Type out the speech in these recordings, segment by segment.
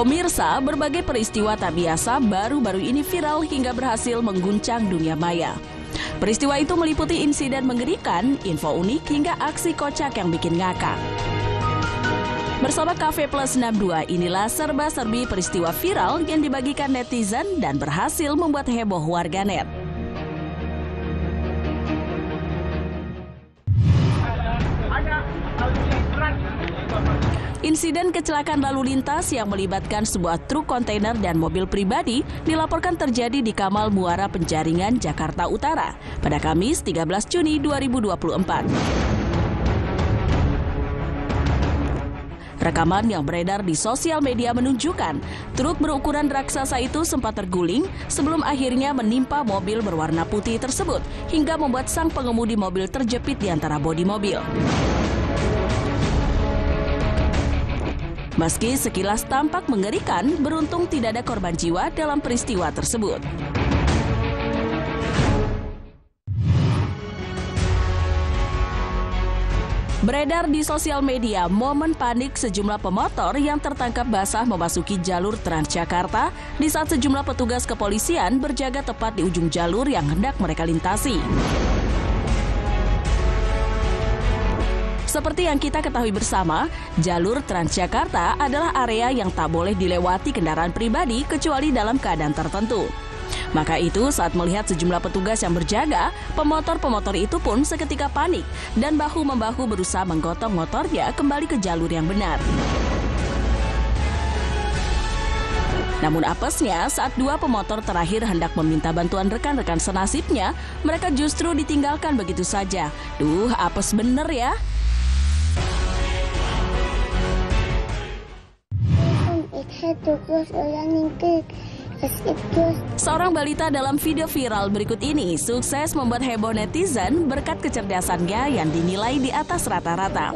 Pemirsa, berbagai peristiwa tak biasa baru-baru ini viral hingga berhasil mengguncang dunia maya. Peristiwa itu meliputi insiden mengerikan, info unik, hingga aksi kocak yang bikin ngakak. Bersama Cafe Plus 62, inilah serba-serbi peristiwa viral yang dibagikan netizen dan berhasil membuat heboh warganet. Insiden kecelakaan lalu lintas yang melibatkan sebuah truk kontainer dan mobil pribadi dilaporkan terjadi di Kamal Muara Penjaringan, Jakarta Utara pada Kamis 13 Juni 2024. Rekaman yang beredar di sosial media menunjukkan truk berukuran raksasa itu sempat terguling sebelum akhirnya menimpa mobil berwarna putih tersebut hingga membuat sang pengemudi mobil terjepit di antara bodi mobil. Meski sekilas tampak mengerikan, beruntung tidak ada korban jiwa dalam peristiwa tersebut. Beredar di sosial media momen panik sejumlah pemotor yang tertangkap basah memasuki jalur Transjakarta di saat sejumlah petugas kepolisian berjaga tepat di ujung jalur yang hendak mereka lintasi. Seperti yang kita ketahui bersama, jalur Transjakarta adalah area yang tak boleh dilewati kendaraan pribadi kecuali dalam keadaan tertentu. Maka itu saat melihat sejumlah petugas yang berjaga, pemotor-pemotor itu pun seketika panik dan bahu-membahu berusaha menggotong motornya kembali ke jalur yang benar. Namun apesnya, saat dua pemotor terakhir hendak meminta bantuan rekan-rekan senasibnya, mereka justru ditinggalkan begitu saja. Duh, apes bener ya. Seorang balita dalam video viral berikut ini sukses membuat heboh netizen berkat kecerdasannya yang dinilai di atas rata-rata.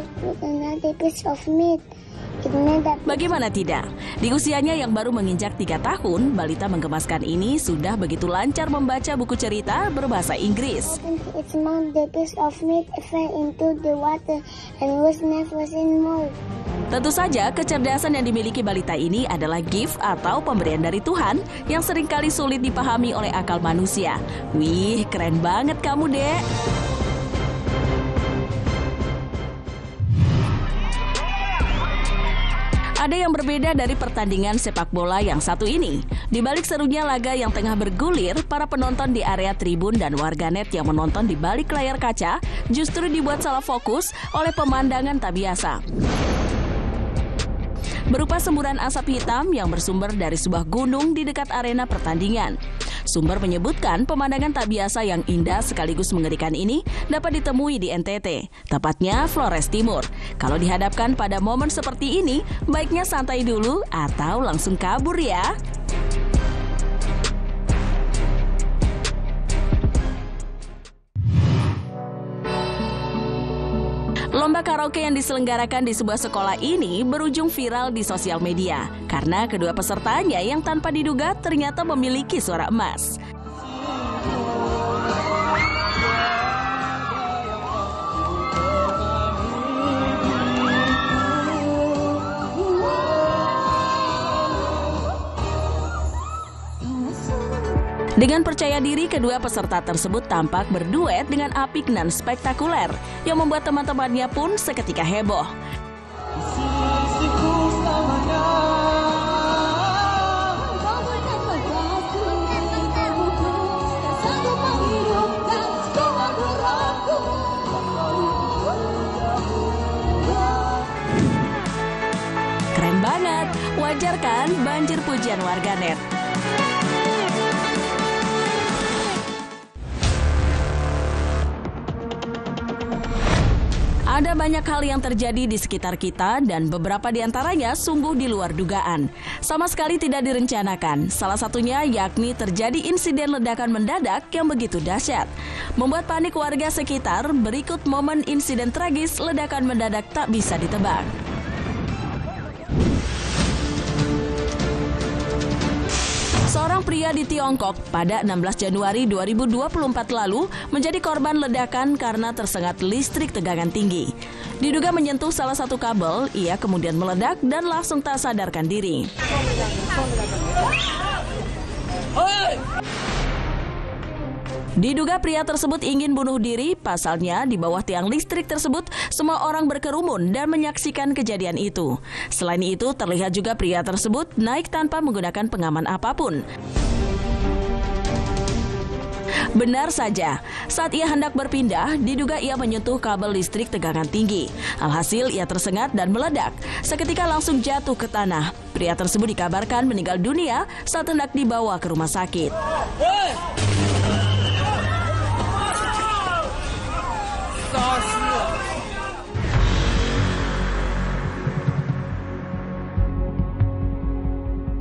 Bagaimana tidak? Di usianya yang baru menginjak 3 tahun, balita menggemaskan ini sudah begitu lancar membaca buku cerita berbahasa Inggris. Tentu saja, kecerdasan yang dimiliki balita ini adalah gift atau pemberian dari Tuhan yang seringkali sulit dipahami oleh akal manusia. Wih, keren banget kamu, Dek! Ada yang berbeda dari pertandingan sepak bola yang satu ini. Di balik serunya laga yang tengah bergulir, para penonton di area tribun dan warganet yang menonton di balik layar kaca justru dibuat salah fokus oleh pemandangan tak biasa. Berupa semburan asap hitam yang bersumber dari sebuah gunung di dekat arena pertandingan. Sumber menyebutkan pemandangan tak biasa yang indah sekaligus mengerikan ini dapat ditemui di NTT, tepatnya Flores Timur. Kalau dihadapkan pada momen seperti ini, baiknya santai dulu atau langsung kabur ya. Lomba karaoke yang diselenggarakan di sebuah sekolah ini berujung viral di sosial media karena kedua pesertanya yang tanpa diduga ternyata memiliki suara emas. Dengan percaya diri, kedua peserta tersebut tampak berduet dengan apik dan spektakuler yang membuat teman-temannya pun seketika heboh. Keren banget, wajar kan banjir pujian warganet. Ada banyak hal yang terjadi di sekitar kita dan beberapa di antaranya sungguh di luar dugaan. Sama sekali tidak direncanakan. Salah satunya yakni terjadi insiden ledakan mendadak yang begitu dahsyat. Membuat panik warga sekitar, berikut momen insiden tragis ledakan mendadak tak bisa ditebak. Seorang pria di Tiongkok pada 16 Januari 2024 lalu menjadi korban ledakan karena tersengat listrik tegangan tinggi. Diduga menyentuh salah satu kabel, ia kemudian meledak dan langsung tak sadarkan diri. Diduga pria tersebut ingin bunuh diri, pasalnya di bawah tiang listrik tersebut semua orang berkerumun dan menyaksikan kejadian itu. Selain itu, terlihat juga pria tersebut naik tanpa menggunakan pengaman apapun. Benar saja, saat ia hendak berpindah, diduga ia menyentuh kabel listrik tegangan tinggi. Alhasil ia tersengat dan meledak, seketika langsung jatuh ke tanah. Pria tersebut dikabarkan meninggal dunia saat hendak dibawa ke rumah sakit.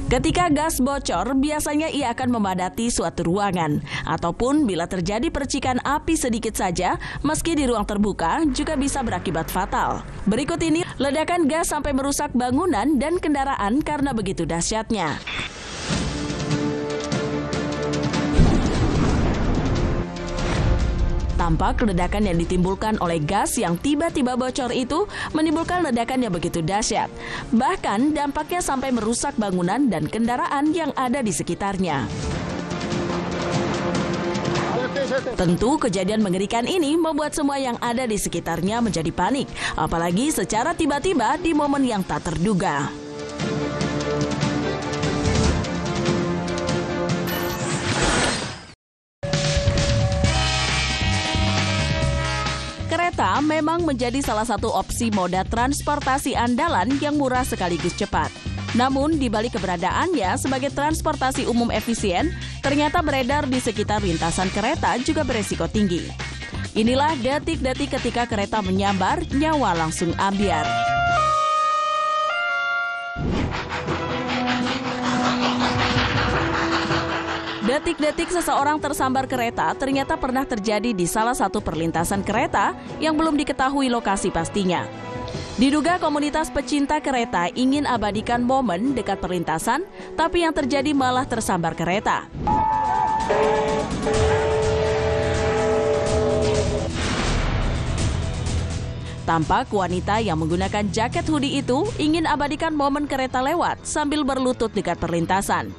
Ketika gas bocor, biasanya ia akan memadati suatu ruangan. Ataupun bila terjadi percikan api sedikit saja, meski di ruang terbuka, juga bisa berakibat fatal. Berikut ini, ledakan gas sampai merusak bangunan dan kendaraan karena begitu dahsyatnya. Tampak ledakan yang ditimbulkan oleh gas yang tiba-tiba bocor itu menimbulkan ledakan yang begitu dahsyat. Bahkan dampaknya sampai merusak bangunan dan kendaraan yang ada di sekitarnya. Tentu kejadian mengerikan ini membuat semua yang ada di sekitarnya menjadi panik, apalagi secara tiba-tiba di momen yang tak terduga. Kereta memang menjadi salah satu opsi moda transportasi andalan yang murah sekaligus cepat. Namun, di balik keberadaannya sebagai transportasi umum efisien, ternyata beredar di sekitar lintasan kereta juga beresiko tinggi. Inilah detik-detik ketika kereta menyambar, nyawa langsung ambyar. Detik-detik seseorang tersambar kereta ternyata pernah terjadi di salah satu perlintasan kereta yang belum diketahui lokasi pastinya. Diduga komunitas pecinta kereta ingin abadikan momen dekat perlintasan, tapi yang terjadi malah tersambar kereta. Tampak wanita yang menggunakan jaket hoodie itu ingin abadikan momen kereta lewat sambil berlutut dekat perlintasan.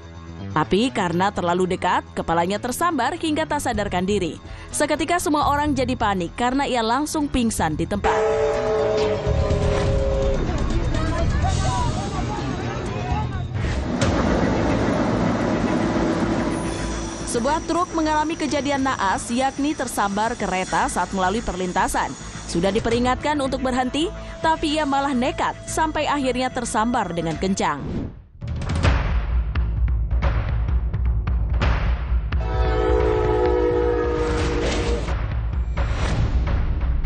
Tapi karena terlalu dekat, kepalanya tersambar hingga tak sadarkan diri. Seketika semua orang jadi panik karena ia langsung pingsan di tempat. Sebuah truk mengalami kejadian naas, yakni tersambar kereta saat melalui perlintasan. Sudah diperingatkan untuk berhenti, tapi ia malah nekat sampai akhirnya tersambar dengan kencang.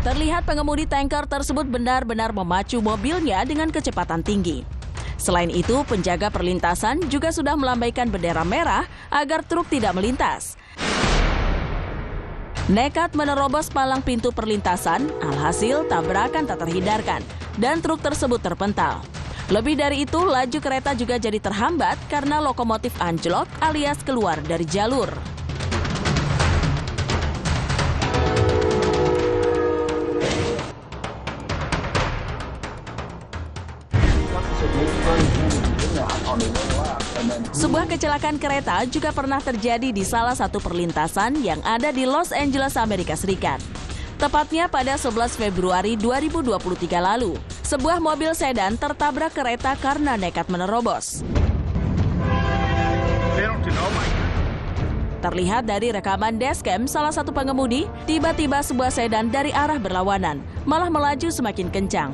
Terlihat pengemudi tanker tersebut benar-benar memacu mobilnya dengan kecepatan tinggi. Selain itu, penjaga perlintasan juga sudah melambaikan bendera merah agar truk tidak melintas. Nekat menerobos palang pintu perlintasan, alhasil tabrakan tak terhindarkan dan truk tersebut terpental. Lebih dari itu, laju kereta juga jadi terhambat karena lokomotif anjlok alias keluar dari jalur. Sebuah kecelakaan kereta juga pernah terjadi di salah satu perlintasan yang ada di Los Angeles, Amerika Serikat. Tepatnya pada 11 Februari 2023 lalu, sebuah mobil sedan tertabrak kereta karena nekat menerobos. Terlihat dari rekaman dashcam salah satu pengemudi, tiba-tiba sebuah sedan dari arah berlawanan, malah melaju semakin kencang.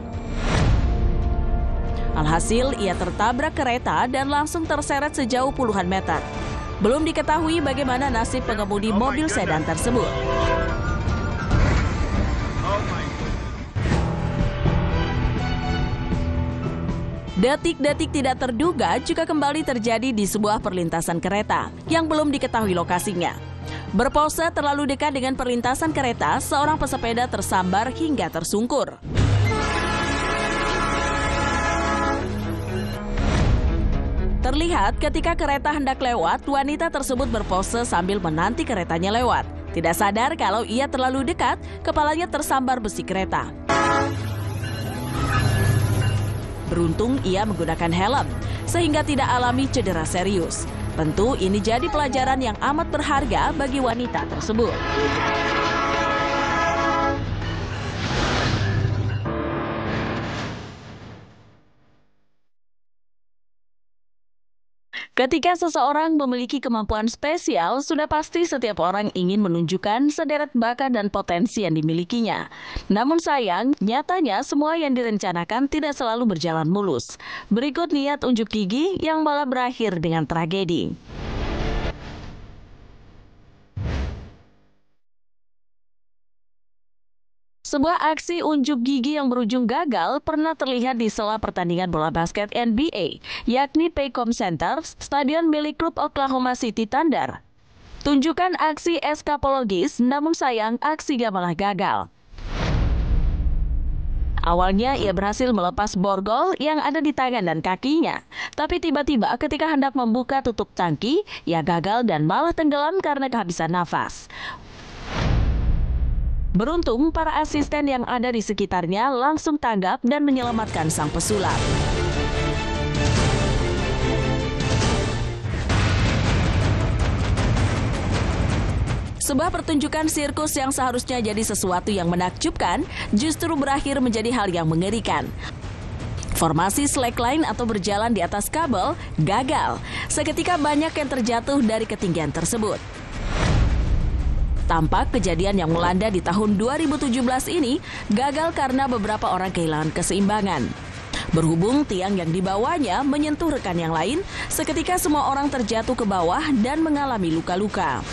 Alhasil, ia tertabrak kereta dan langsung terseret sejauh puluhan meter. Belum diketahui bagaimana nasib pengemudi mobil sedan tersebut. Detik-detik tidak terduga juga kembali terjadi di sebuah perlintasan kereta yang belum diketahui lokasinya. Berpose terlalu dekat dengan perlintasan kereta, seorang pesepeda tersambar hingga tersungkur. terlihat ketika kereta hendak lewat, wanita tersebut berpose sambil menanti keretanya lewat. Tidak sadar kalau ia terlalu dekat, kepalanya tersambar besi kereta. Beruntung ia menggunakan helm, sehingga tidak alami cedera serius. Tentu ini jadi pelajaran yang amat berharga bagi wanita tersebut. Ketika seseorang memiliki kemampuan spesial, sudah pasti setiap orang ingin menunjukkan sederet bakat dan potensi yang dimilikinya. Namun sayang, nyatanya semua yang direncanakan tidak selalu berjalan mulus. Berikut niat unjuk gigi yang malah berakhir dengan tragedi. Sebuah aksi unjuk gigi yang berujung gagal pernah terlihat di sela pertandingan bola basket NBA, yakni Paycom Center, stadion milik klub Oklahoma City Thunder. Tunjukkan aksi eskapologis, namun sayang aksinya malah gagal. Awalnya ia berhasil melepas borgol yang ada di tangan dan kakinya. Tapi tiba-tiba ketika hendak membuka tutup tangki, ia gagal dan malah tenggelam karena kehabisan nafas. Beruntung, para asisten yang ada di sekitarnya langsung tanggap dan menyelamatkan sang pesulap. Sebuah pertunjukan sirkus yang seharusnya jadi sesuatu yang menakjubkan, justru berakhir menjadi hal yang mengerikan. Formasi slackline atau berjalan di atas kabel gagal. Seketika banyak yang terjatuh dari ketinggian tersebut. Tampak kejadian yang melanda di tahun 2017 ini gagal karena beberapa orang kehilangan keseimbangan. Berhubung tiang yang dibawanya menyentuh rekan yang lain, seketika semua orang terjatuh ke bawah dan mengalami luka-luka.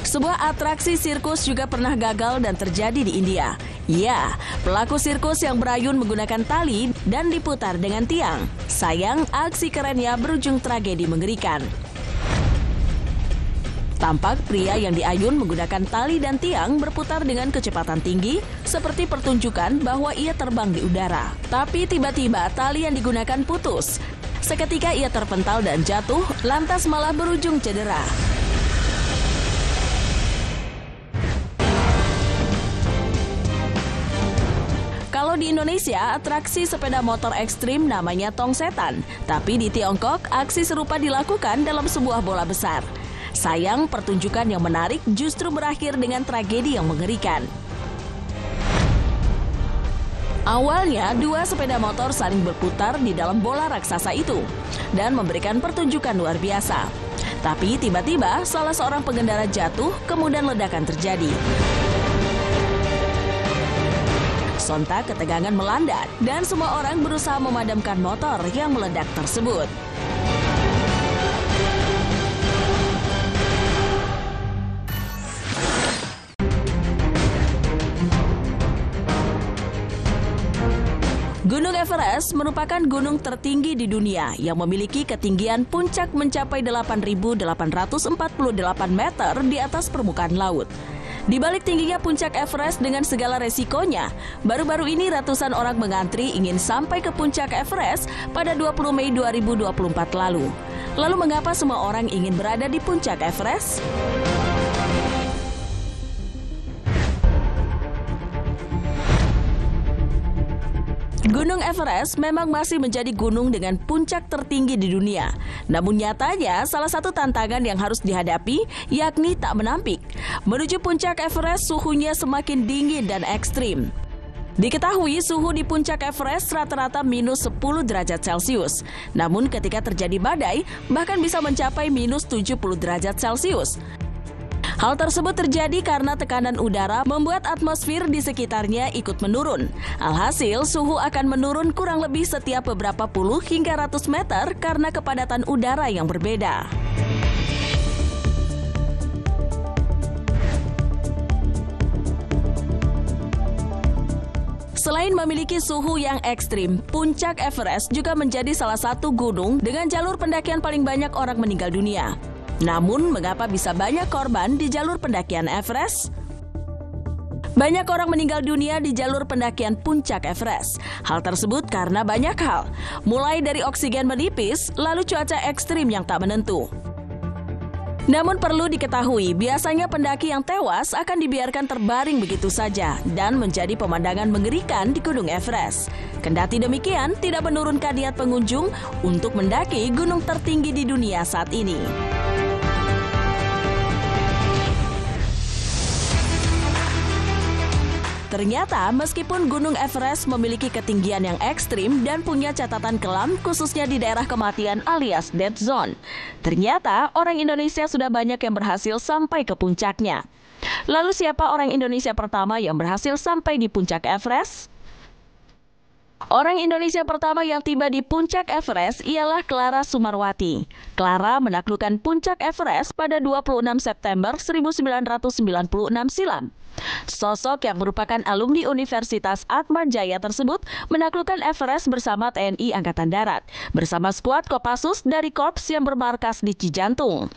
Sebuah atraksi sirkus juga pernah gagal dan terjadi di India. Ya, pelaku sirkus yang berayun menggunakan tali dan diputar dengan tiang. Sayang, aksi kerennya berujung tragedi mengerikan. Tampak pria yang diayun menggunakan tali dan tiang berputar dengan kecepatan tinggi, seperti pertunjukan bahwa ia terbang di udara. Tapi tiba-tiba tali yang digunakan putus. Seketika ia terpental dan jatuh, lantas malah berujung cedera. Kalau di Indonesia, atraksi sepeda motor ekstrim namanya Tong Setan. Tapi di Tiongkok, aksi serupa dilakukan dalam sebuah bola besar. Sayang, pertunjukan yang menarik justru berakhir dengan tragedi yang mengerikan. Awalnya, dua sepeda motor saling berputar di dalam bola raksasa itu dan memberikan pertunjukan luar biasa. Tapi tiba-tiba, salah seorang pengendara jatuh, kemudian ledakan terjadi. Sontak ketegangan melanda dan semua orang berusaha memadamkan motor yang meledak tersebut. Gunung Everest merupakan gunung tertinggi di dunia yang memiliki ketinggian puncak mencapai 8.848 meter di atas permukaan laut. Di balik tingginya puncak Everest dengan segala resikonya, baru-baru ini ratusan orang mengantri ingin sampai ke puncak Everest pada 20 Mei 2024 lalu. Lalu mengapa semua orang ingin berada di puncak Everest? Gunung Everest memang masih menjadi gunung dengan puncak tertinggi di dunia. Namun nyatanya salah satu tantangan yang harus dihadapi yakni tak menampik. Menuju puncak Everest suhunya semakin dingin dan ekstrim. Diketahui suhu di puncak Everest rata-rata minus 10 derajat Celcius. Namun ketika terjadi badai bahkan bisa mencapai minus 70 derajat Celcius. Hal tersebut terjadi karena tekanan udara membuat atmosfer di sekitarnya ikut menurun. Alhasil, suhu akan menurun kurang lebih setiap beberapa puluh hingga ratus meter karena kepadatan udara yang berbeda. Selain memiliki suhu yang ekstrim, puncak Everest juga menjadi salah satu gunung dengan jalur pendakian paling banyak orang meninggal dunia. Namun, mengapa bisa banyak korban di jalur pendakian Everest? Banyak orang meninggal dunia di jalur pendakian puncak Everest. Hal tersebut karena banyak hal, mulai dari oksigen menipis, lalu cuaca ekstrim yang tak menentu. Namun perlu diketahui, biasanya pendaki yang tewas akan dibiarkan terbaring begitu saja dan menjadi pemandangan mengerikan di Gunung Everest. Kendati demikian, tidak menurunkan niat pengunjung untuk mendaki gunung tertinggi di dunia saat ini. Ternyata, meskipun Gunung Everest memiliki ketinggian yang ekstrim dan punya catatan kelam khususnya di daerah kematian alias dead zone, ternyata orang Indonesia sudah banyak yang berhasil sampai ke puncaknya. Lalu siapa orang Indonesia pertama yang berhasil sampai di puncak Everest? Orang Indonesia pertama yang tiba di puncak Everest ialah Clara Sumarwati. Clara menaklukkan puncak Everest pada 26 September 1996 silam. Sosok yang merupakan alumni Universitas Atma Jaya tersebut menaklukkan Everest bersama TNI Angkatan Darat, bersama skuad Kopassus dari Korps yang bermarkas di Cijantung.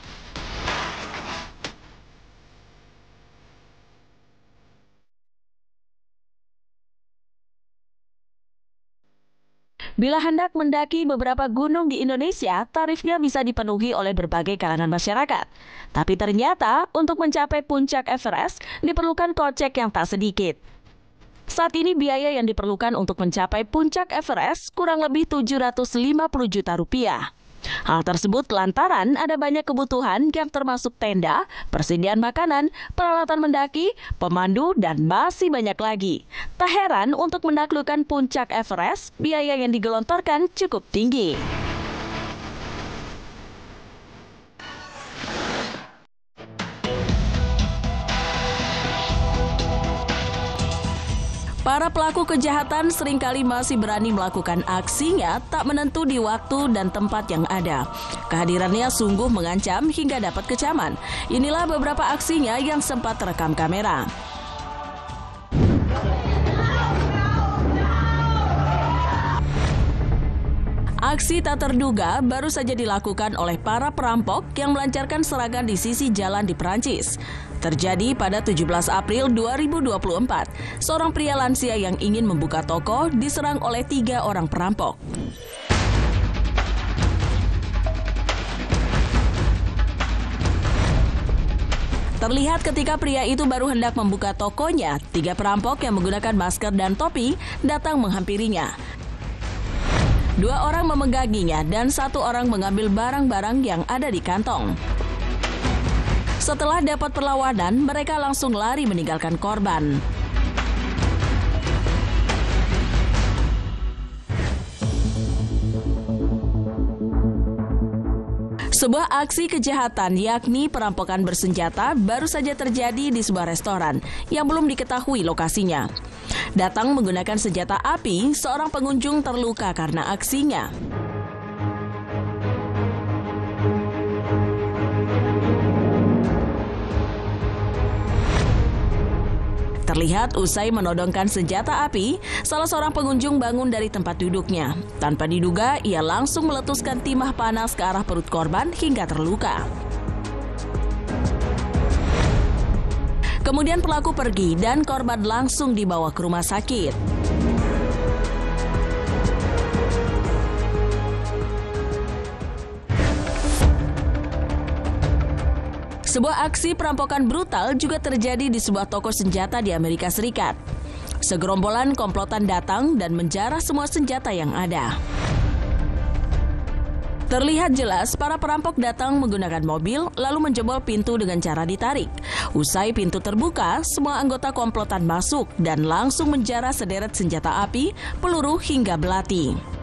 Bila hendak mendaki beberapa gunung di Indonesia, tarifnya bisa dipenuhi oleh berbagai kalangan masyarakat. Tapi ternyata untuk mencapai puncak Everest diperlukan kocek yang tak sedikit. Saat ini biaya yang diperlukan untuk mencapai puncak Everest kurang lebih 750 juta rupiah. Hal tersebut lantaran ada banyak kebutuhan yang termasuk tenda, persediaan makanan, peralatan mendaki, pemandu, dan masih banyak lagi. Tak heran untuk menaklukkan puncak Everest, biaya yang digelontorkan cukup tinggi. Para pelaku kejahatan seringkali masih berani melakukan aksinya tak menentu di waktu dan tempat yang ada. Kehadirannya sungguh mengancam hingga dapat kecaman. Inilah beberapa aksinya yang sempat terekam kamera. Aksi tak terduga baru saja dilakukan oleh para perampok yang melancarkan serangan di sisi jalan di Perancis. Terjadi pada 17 April 2024, seorang pria lansia yang ingin membuka toko diserang oleh 3 orang perampok. Terlihat ketika pria itu baru hendak membuka tokonya, 3 perampok yang menggunakan masker dan topi datang menghampirinya. 2 orang memeganginya dan 1 orang mengambil barang-barang yang ada di kantong. Setelah dapat perlawanan, mereka langsung lari meninggalkan korban. Sebuah aksi kejahatan yakni perampokan bersenjata baru saja terjadi di sebuah restoran yang belum diketahui lokasinya. Datang menggunakan senjata api, seorang pengunjung terluka karena aksinya. Terlihat usai menodongkan senjata api, salah seorang pengunjung bangun dari tempat duduknya. Tanpa diduga, ia langsung meletuskan timah panas ke arah perut korban hingga terluka. Kemudian pelaku pergi dan korban langsung dibawa ke rumah sakit. Sebuah aksi perampokan brutal juga terjadi di sebuah toko senjata di Amerika Serikat. Segerombolan komplotan datang dan menjarah semua senjata yang ada. Terlihat jelas para perampok datang menggunakan mobil lalu menjebol pintu dengan cara ditarik. Usai pintu terbuka, semua anggota komplotan masuk dan langsung menjarah sederet senjata api, peluru hingga belati.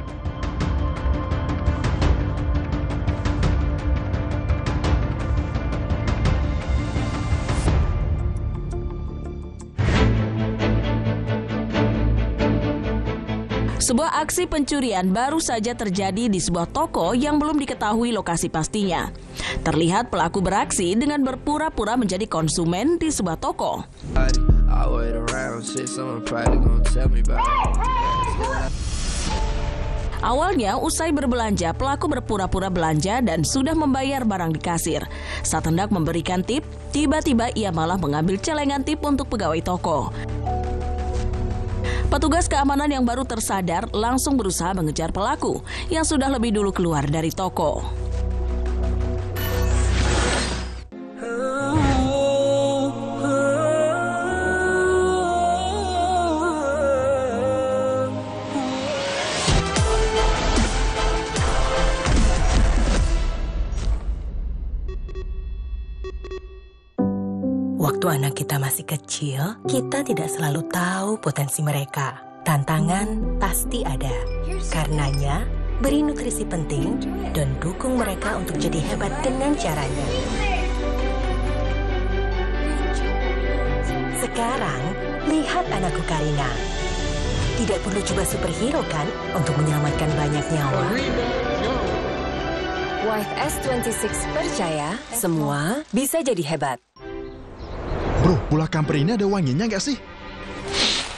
Sebuah aksi pencurian baru saja terjadi di sebuah toko yang belum diketahui lokasi pastinya. Terlihat pelaku beraksi dengan berpura-pura menjadi konsumen di sebuah toko. Awalnya, usai berbelanja, pelaku berpura-pura belanja dan sudah membayar barang di kasir. Saat hendak memberikan tip, tiba-tiba ia malah mengambil celengan tip untuk pegawai toko. Petugas keamanan yang baru tersadar langsung berusaha mengejar pelaku yang sudah lebih dulu keluar dari toko. Waktu anak kita masih kecil, kita tidak selalu tahu potensi mereka. Tantangan pasti ada. Karenanya, beri nutrisi penting dan dukung mereka untuk jadi hebat dengan caranya. Sekarang, lihat anakku Karina. Tidak perlu coba superhero kan untuk menyelamatkan banyak nyawa. Wife S26 percaya semua bisa jadi hebat. Bro, bola kamper ini ada wanginya nggak sih?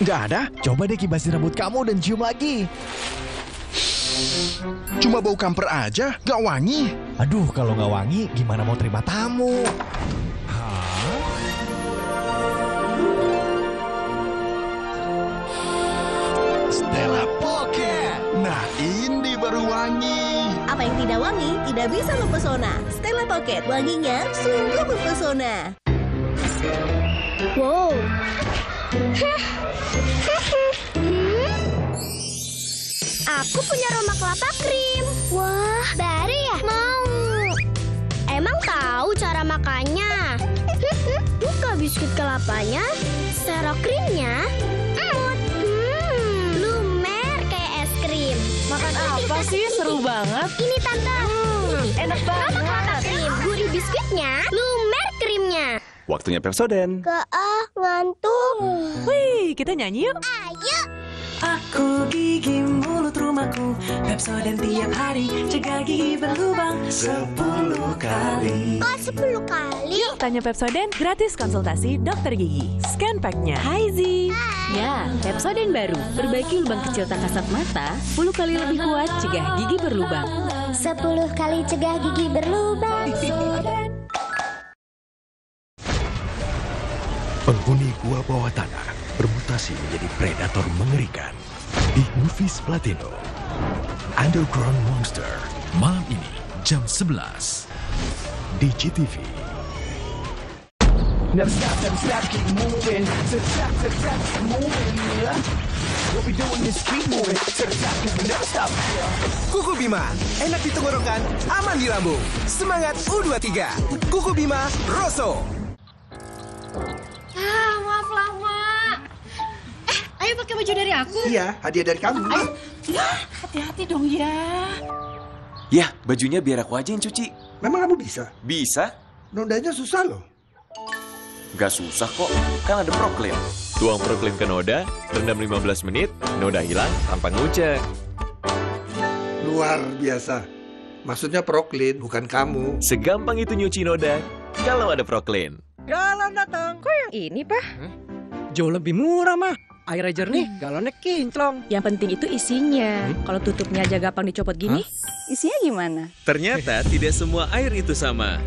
Nggak ada? Coba deh kibasin rambut kamu dan cium lagi. Cuma bau kamper aja, nggak wangi. Aduh, kalau nggak wangi, gimana mau terima tamu? Hah? Stella Pocket. Nah, ini baru wangi. Apa yang tidak wangi tidak bisa mempesona. Stella Pocket, wanginya sungguh mempesona. Wow. Aku punya Roma kelapa krim. Wah, baru ya? Mau. Emang tahu cara makannya? Buka biskuit kelapanya, serok krimnya, lumer kayak es krim. Makan apa sih? Seru banget. Ini tante. Enak banget. Roma kelapa krim, gurih biskuitnya, lumer krimnya. Waktunya Pepsodent. Ngantuk. Wih, kita nyanyi yuk. Ayo. Aku gigi mulut rumahku, Pepsodent tiap hari, cegah gigi berlubang 10 kali. Kok 10 kali? Yuk tanya Pepsodent, gratis konsultasi dokter gigi. Scan pack-nya. Hai Zi. Ya, Pepsodent baru. Perbaiki lubang kecil tak kasat mata, 10 kali lebih kuat cegah gigi berlubang. 10 kali cegah gigi berlubang. Penghuni gua bawah tanah bermutasi menjadi predator mengerikan. Di Movies Platino, Underground Monster, malam ini jam 11 di GTV. Kuku Bima, enak di tenggorokan, aman di lambung. Semangat U23, Kuku Bima Rosso. Maaf lama. Ayo pakai baju dari aku. Iya, hadiah dari kamu. Ya, hati-hati dong ya. Ya, bajunya biar aku aja yang cuci. Memang kamu bisa? Bisa? Nodanya susah loh. Gak susah kok, kan ada Proclean. Tuang Proclean ke noda, rendam 15 menit, noda hilang tanpa ngucek. Luar biasa. Maksudnya Proclean, bukan kamu. Segampang itu nyuci noda, kalau ada Proclean. Galon datang. Kok yang ini, Pak? Jauh lebih murah, mah. Airnya jernih, galonnya kinclong. Yang penting itu isinya. Kalau tutupnya aja gampang dicopot gini, isinya gimana? Ternyata tidak semua air itu sama.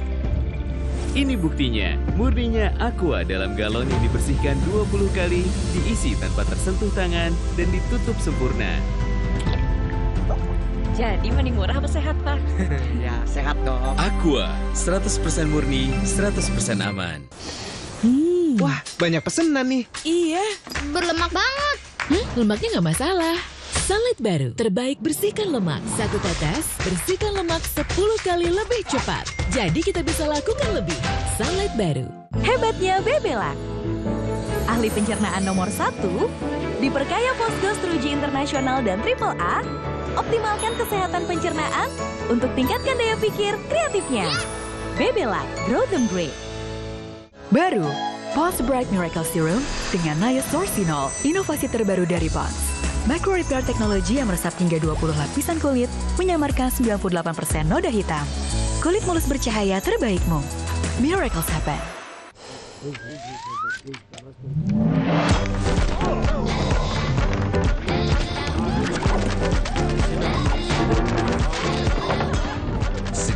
Ini buktinya, murninya Aqua dalam galon yang dibersihkan 20 kali, diisi tanpa tersentuh tangan, dan ditutup sempurna. Jadi mending murah apa sehat, Pak? Ya, sehat dong. Aqua, 100% murni, 100% aman. Wah, banyak pesenan nih. Iya. Berlemak banget. Lemaknya nggak masalah. Sunlight baru, terbaik bersihkan lemak. Satu tetes, bersihkan lemak 10 kali lebih cepat. Jadi kita bisa lakukan lebih. Sunlight baru. Hebatnya Bebelac. Ahli pencernaan nomor 1, diperkaya Fosgos teruji internasional dan AAA, optimalkan kesehatan pencernaan untuk tingkatkan daya pikir kreatifnya. Bebelac, grow them great. Baru, Pond's Bright Miracle Serum dengan niasourcinol, inovasi terbaru dari Pond's. Micro Repair teknologi yang meresap hingga 20 lapisan kulit, menyamarkan 98% noda hitam. Kulit mulus bercahaya terbaikmu. Miracles happen.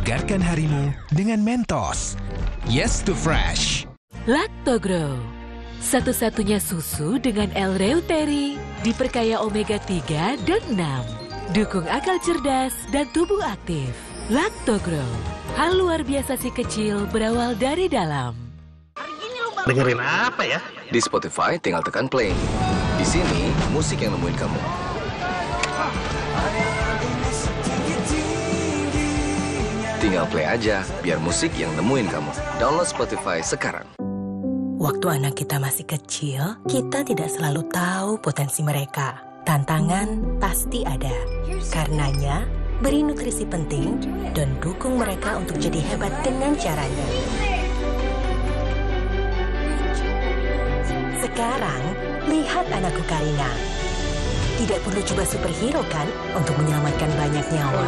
Segarkan harimu dengan Mentos. Yes to fresh. Lactogrow, satu-satunya susu dengan L-reuteri, diperkaya omega 3 dan 6. Dukung akal cerdas dan tubuh aktif. Lactogrow, hal luar biasa si kecil berawal dari dalam. Dengerin apa ya? Di Spotify tinggal tekan play. Di sini musik yang nemuin kamu. Tinggal play aja, biar musik yang nemuin kamu. Download Spotify sekarang. Waktu anak kita masih kecil, kita tidak selalu tahu potensi mereka. Tantangan pasti ada. Karenanya, beri nutrisi penting dan dukung mereka untuk jadi hebat dengan caranya. Sekarang, lihat anakku Karina. Tidak perlu coba superhero kan untuk menyelamatkan banyak nyawa.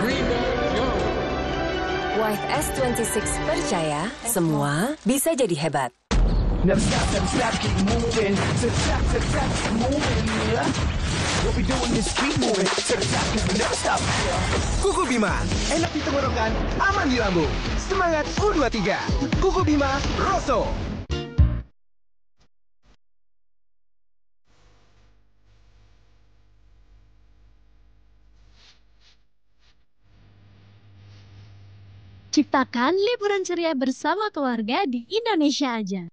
White S26 percaya semua bisa jadi hebat. Kuku Bima, enak di tenggorokan, aman di lambung. Semangat U23. Kuku Bima, Rosso. Ciptakan liburan ceria bersama keluarga di Indonesia aja.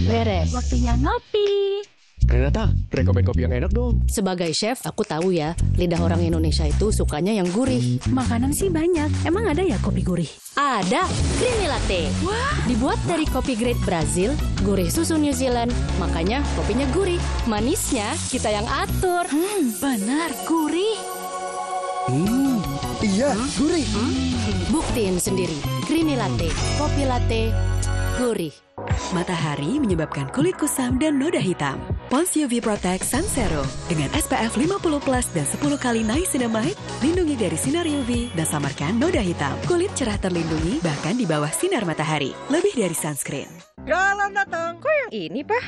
Beres. Waktunya ngopi. Renata, rekomen kopi yang enak dong. Sebagai chef, aku tahu ya, lidah orang Indonesia itu sukanya yang gurih. Makanan sih banyak. Emang ada ya kopi gurih? Ada, creamy latte. Wah. Dibuat dari kopi grade Brazil, gurih susu New Zealand, makanya kopinya gurih. Manisnya kita yang atur. Benar, gurih. Iya, gurih. Buktiin sendiri, creamy latte, kopi latte, gurih. Matahari menyebabkan kulit kusam dan noda hitam. Pond's UV Protect Sun Serum dengan SPF 50+ dan 10 kali niacinamide, lindungi dari sinar UV dan samarkan noda hitam. Kulit cerah terlindungi bahkan di bawah sinar matahari. Lebih dari sunscreen. Galon datang. Kok yang ini, Pak?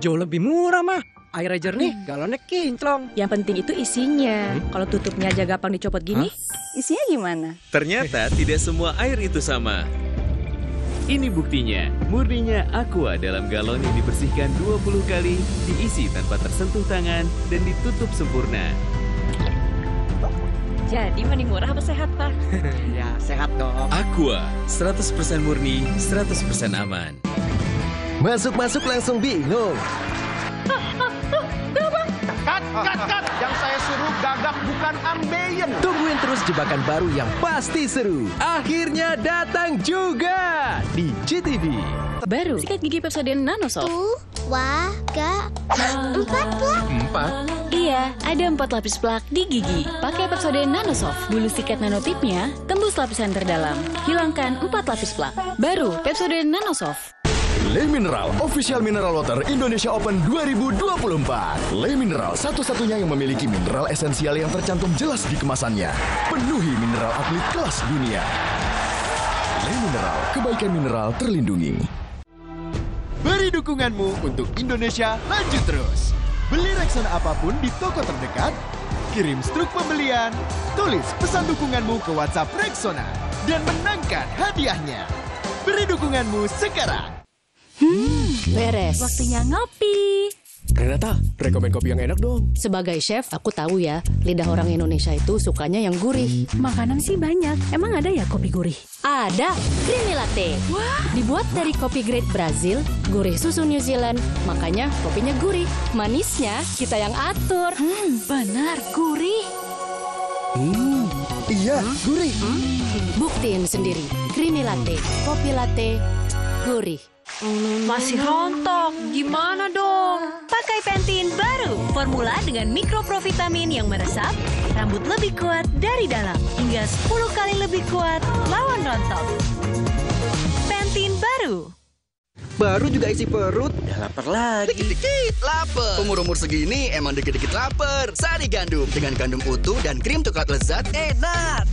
Jauh lebih murah, mah. Airnya jernih, galonnya kinclong. Yang penting itu isinya. Kalau tutupnya aja gampang dicopot gini, isinya gimana? Ternyata tidak semua air itu sama. Ini buktinya, murninya Aqua dalam galon yang dibersihkan 20 kali, diisi tanpa tersentuh tangan, dan ditutup sempurna. Jadi mending murah apa sehat, Pak? Ya, sehat dong. Aqua, 100% murni, 100% aman. Masuk-masuk langsung bingung. Cut! Yang saya suruh gagap bukan ambeien. Tungguin terus jebakan baru yang pasti seru. Akhirnya datang juga di GTV. Baru sikat gigi Pepsodent Nanosoft. 4 plak. Iya, ada 4 lapis plak di gigi. Pakai Pepsodent Nanosoft. Bulu sikat nanotipnya tembus lapisan terdalam. Hilangkan 4 lapis plak. Baru Pepsodent Nanosoft. Le Mineral, official mineral water Indonesia Open 2024. Le Mineral satu-satunya yang memiliki mineral esensial yang tercantum jelas di kemasannya. Penuhi mineral atlet kelas dunia. Le Mineral, kebaikan mineral terlindungi. Beri dukunganmu untuk Indonesia lanjut terus. Beli Rexona apapun di toko terdekat, kirim struk pembelian, tulis pesan dukunganmu ke WhatsApp Rexona, dan menangkan hadiahnya. Beri dukunganmu sekarang. Beres. Waktunya ngopi. Renata, rekomen kopi yang enak dong. Sebagai chef, aku tahu ya, lidah orang Indonesia itu sukanya yang gurih. Makanan sih banyak. Emang ada ya kopi gurih? Ada, creamy latte. Wah. Dibuat dari kopi grade Brazil, gurih susu New Zealand, makanya kopinya gurih. Manisnya kita yang atur. Benar, gurih. Iya, gurih. Buktiin sendiri, creamy latte, kopi latte, gurih. Masih rontok, gimana dong? Pakai Pantene baru, formula dengan mikroprovitamin yang meresap, rambut lebih kuat dari dalam, hingga 10 kali lebih kuat lawan rontok. Pantene baru. Baru juga isi perut. Udah lapar lagi. Dikit-dikit lapar. Umur-umur segini emang dikit-dikit lapar. Sari gandum dengan gandum utuh dan krim coklat lezat enak.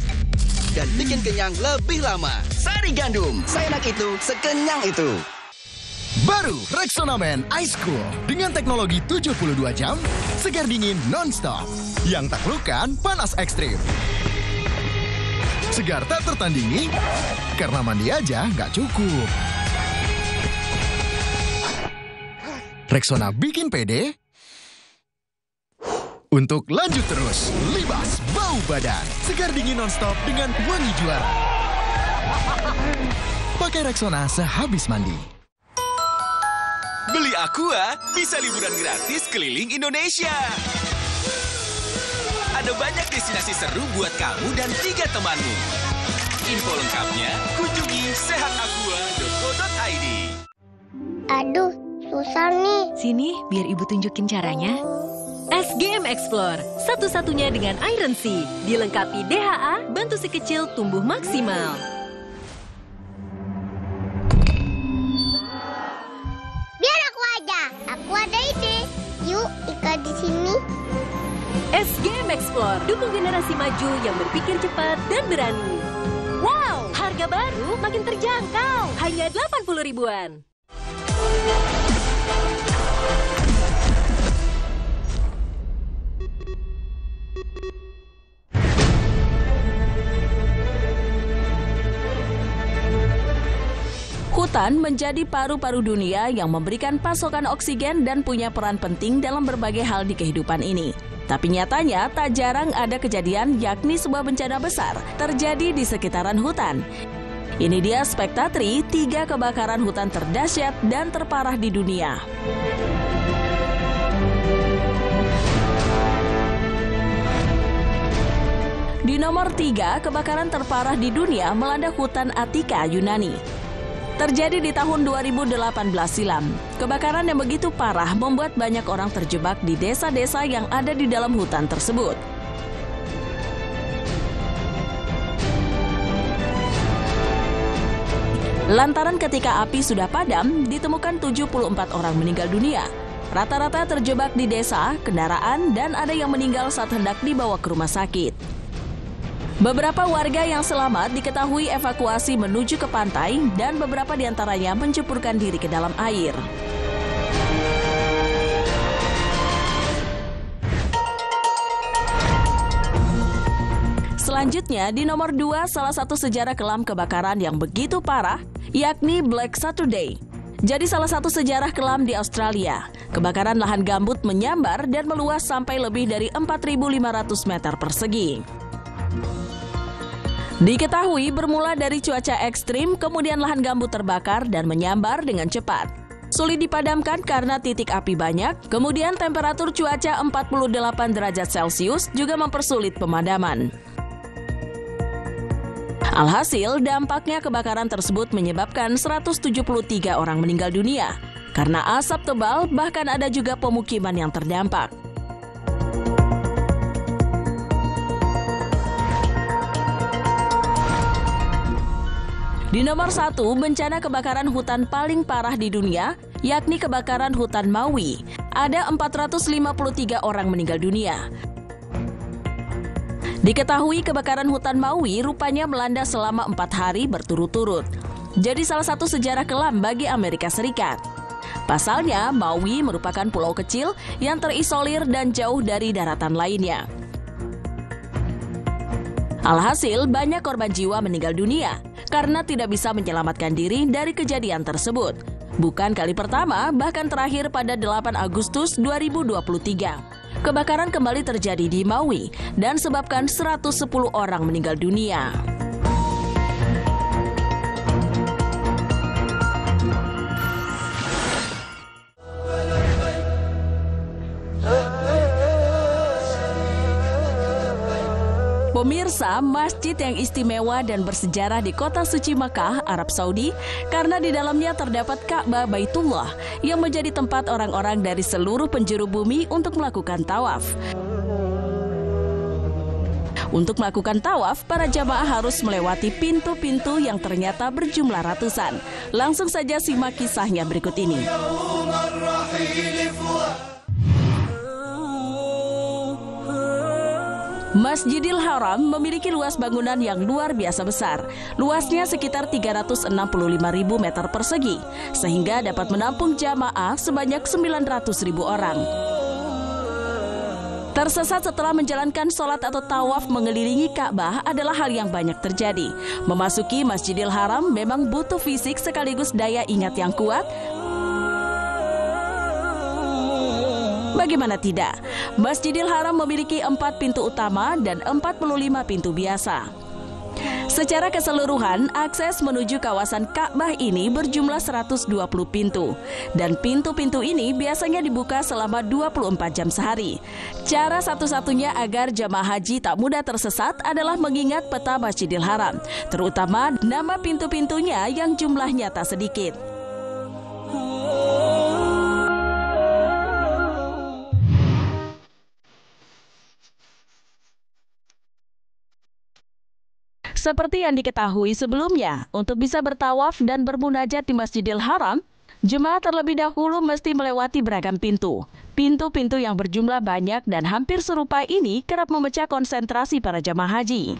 Dan bikin kenyang lebih lama. Sari gandum, seenak itu, sekenyang itu. Baru Rexona Man Ice Cool dengan teknologi 72 jam, segar dingin non-stop yang taklukkan panas ekstrim. Segar tak tertandingi, karena mandi aja nggak cukup. Rexona bikin pede untuk lanjut terus. Libas bau badan, segar dingin nonstop dengan wangi juara. Pakai Rexona sehabis mandi. Beli Aqua, bisa liburan gratis keliling Indonesia. Ada banyak destinasi seru buat kamu dan 3 temanmu. Info lengkapnya, kunjungi sehataqua.co.id. Aduh, susah nih. Sini, biar ibu tunjukin caranya. SGM Explore, satu-satunya dengan Iron Sea. Dilengkapi DHA, bantu si kecil tumbuh maksimal. Biar aku aja, aku ada ide. Yuk, ikat di sini. SGM Explore, dukung generasi maju yang berpikir cepat dan berani. Wow, harga baru makin terjangkau, hanya 80 ribuan. Hutan menjadi paru-paru dunia yang memberikan pasokan oksigen dan punya peran penting dalam berbagai hal di kehidupan ini. Tapi nyatanya tak jarang ada kejadian yakni sebuah bencana besar terjadi di sekitaran hutan. Ini dia Spektatri, 3 kebakaran hutan terdahsyat dan terparah di dunia. Di nomor 3, kebakaran terparah di dunia melanda hutan Attika, Yunani. Terjadi di tahun 2018 silam. Kebakaran yang begitu parah membuat banyak orang terjebak di desa-desa yang ada di dalam hutan tersebut. Lantaran ketika api sudah padam, ditemukan 74 orang meninggal dunia. Rata-rata terjebak di desa, kendaraan, dan ada yang meninggal saat hendak dibawa ke rumah sakit. Beberapa warga yang selamat diketahui evakuasi menuju ke pantai dan beberapa diantaranya menceburkan diri ke dalam air. Selanjutnya, di nomor 2, salah satu sejarah kelam kebakaran yang begitu parah, yakni Black Saturday. Jadi salah satu sejarah kelam di Australia. Kebakaran lahan gambut menyambar dan meluas sampai lebih dari 4.500 meter persegi. Diketahui bermula dari cuaca ekstrim, kemudian lahan gambut terbakar dan menyambar dengan cepat. Sulit dipadamkan karena titik api banyak, kemudian temperatur cuaca 48 derajat Celcius juga mempersulit pemadaman. Alhasil, dampaknya kebakaran tersebut menyebabkan 173 orang meninggal dunia. Karena asap tebal, bahkan ada juga pemukiman yang terdampak. Di nomor 1, bencana kebakaran hutan paling parah di dunia, yakni kebakaran hutan Maui. Ada 453 orang meninggal dunia. Diketahui kebakaran hutan Maui rupanya melanda selama 4 hari berturut-turut. Jadi salah satu sejarah kelam bagi Amerika Serikat. Pasalnya, Maui merupakan pulau kecil yang terisolir dan jauh dari daratan lainnya. Alhasil, banyak korban jiwa meninggal dunia karena tidak bisa menyelamatkan diri dari kejadian tersebut. Bukan kali pertama, bahkan terakhir pada 8 Agustus 2023. Kebakaran kembali terjadi di Maui dan sebabkan 110 orang meninggal dunia. Pemirsa, masjid yang istimewa dan bersejarah di kota suci Makkah, Arab Saudi, karena di dalamnya terdapat Ka'bah Baitullah yang menjadi tempat orang-orang dari seluruh penjuru bumi untuk melakukan tawaf. Untuk melakukan tawaf, para jamaah harus melewati pintu-pintu yang ternyata berjumlah ratusan. Langsung saja simak kisahnya berikut ini. Masjidil Haram memiliki luas bangunan yang luar biasa besar. Luasnya sekitar 365.000 meter persegi, sehingga dapat menampung jamaah sebanyak 900.000 orang. Tersesat setelah menjalankan sholat atau tawaf mengelilingi Ka'bah adalah hal yang banyak terjadi. Memasuki Masjidil Haram memang butuh fisik sekaligus daya ingat yang kuat. Bagaimana tidak? Masjidil Haram memiliki 4 pintu utama dan 45 pintu biasa. Secara keseluruhan, akses menuju kawasan Ka'bah ini berjumlah 120 pintu. Dan pintu-pintu ini biasanya dibuka selama 24 jam sehari. Cara satu-satunya agar jamaah haji tak mudah tersesat adalah mengingat peta Masjidil Haram, terutama nama pintu-pintunya yang jumlahnya tak sedikit. Seperti yang diketahui sebelumnya, untuk bisa bertawaf dan bermunajat di Masjidil Haram, jemaah terlebih dahulu mesti melewati beragam pintu. Pintu-pintu yang berjumlah banyak dan hampir serupa ini kerap memecah konsentrasi para jamaah haji.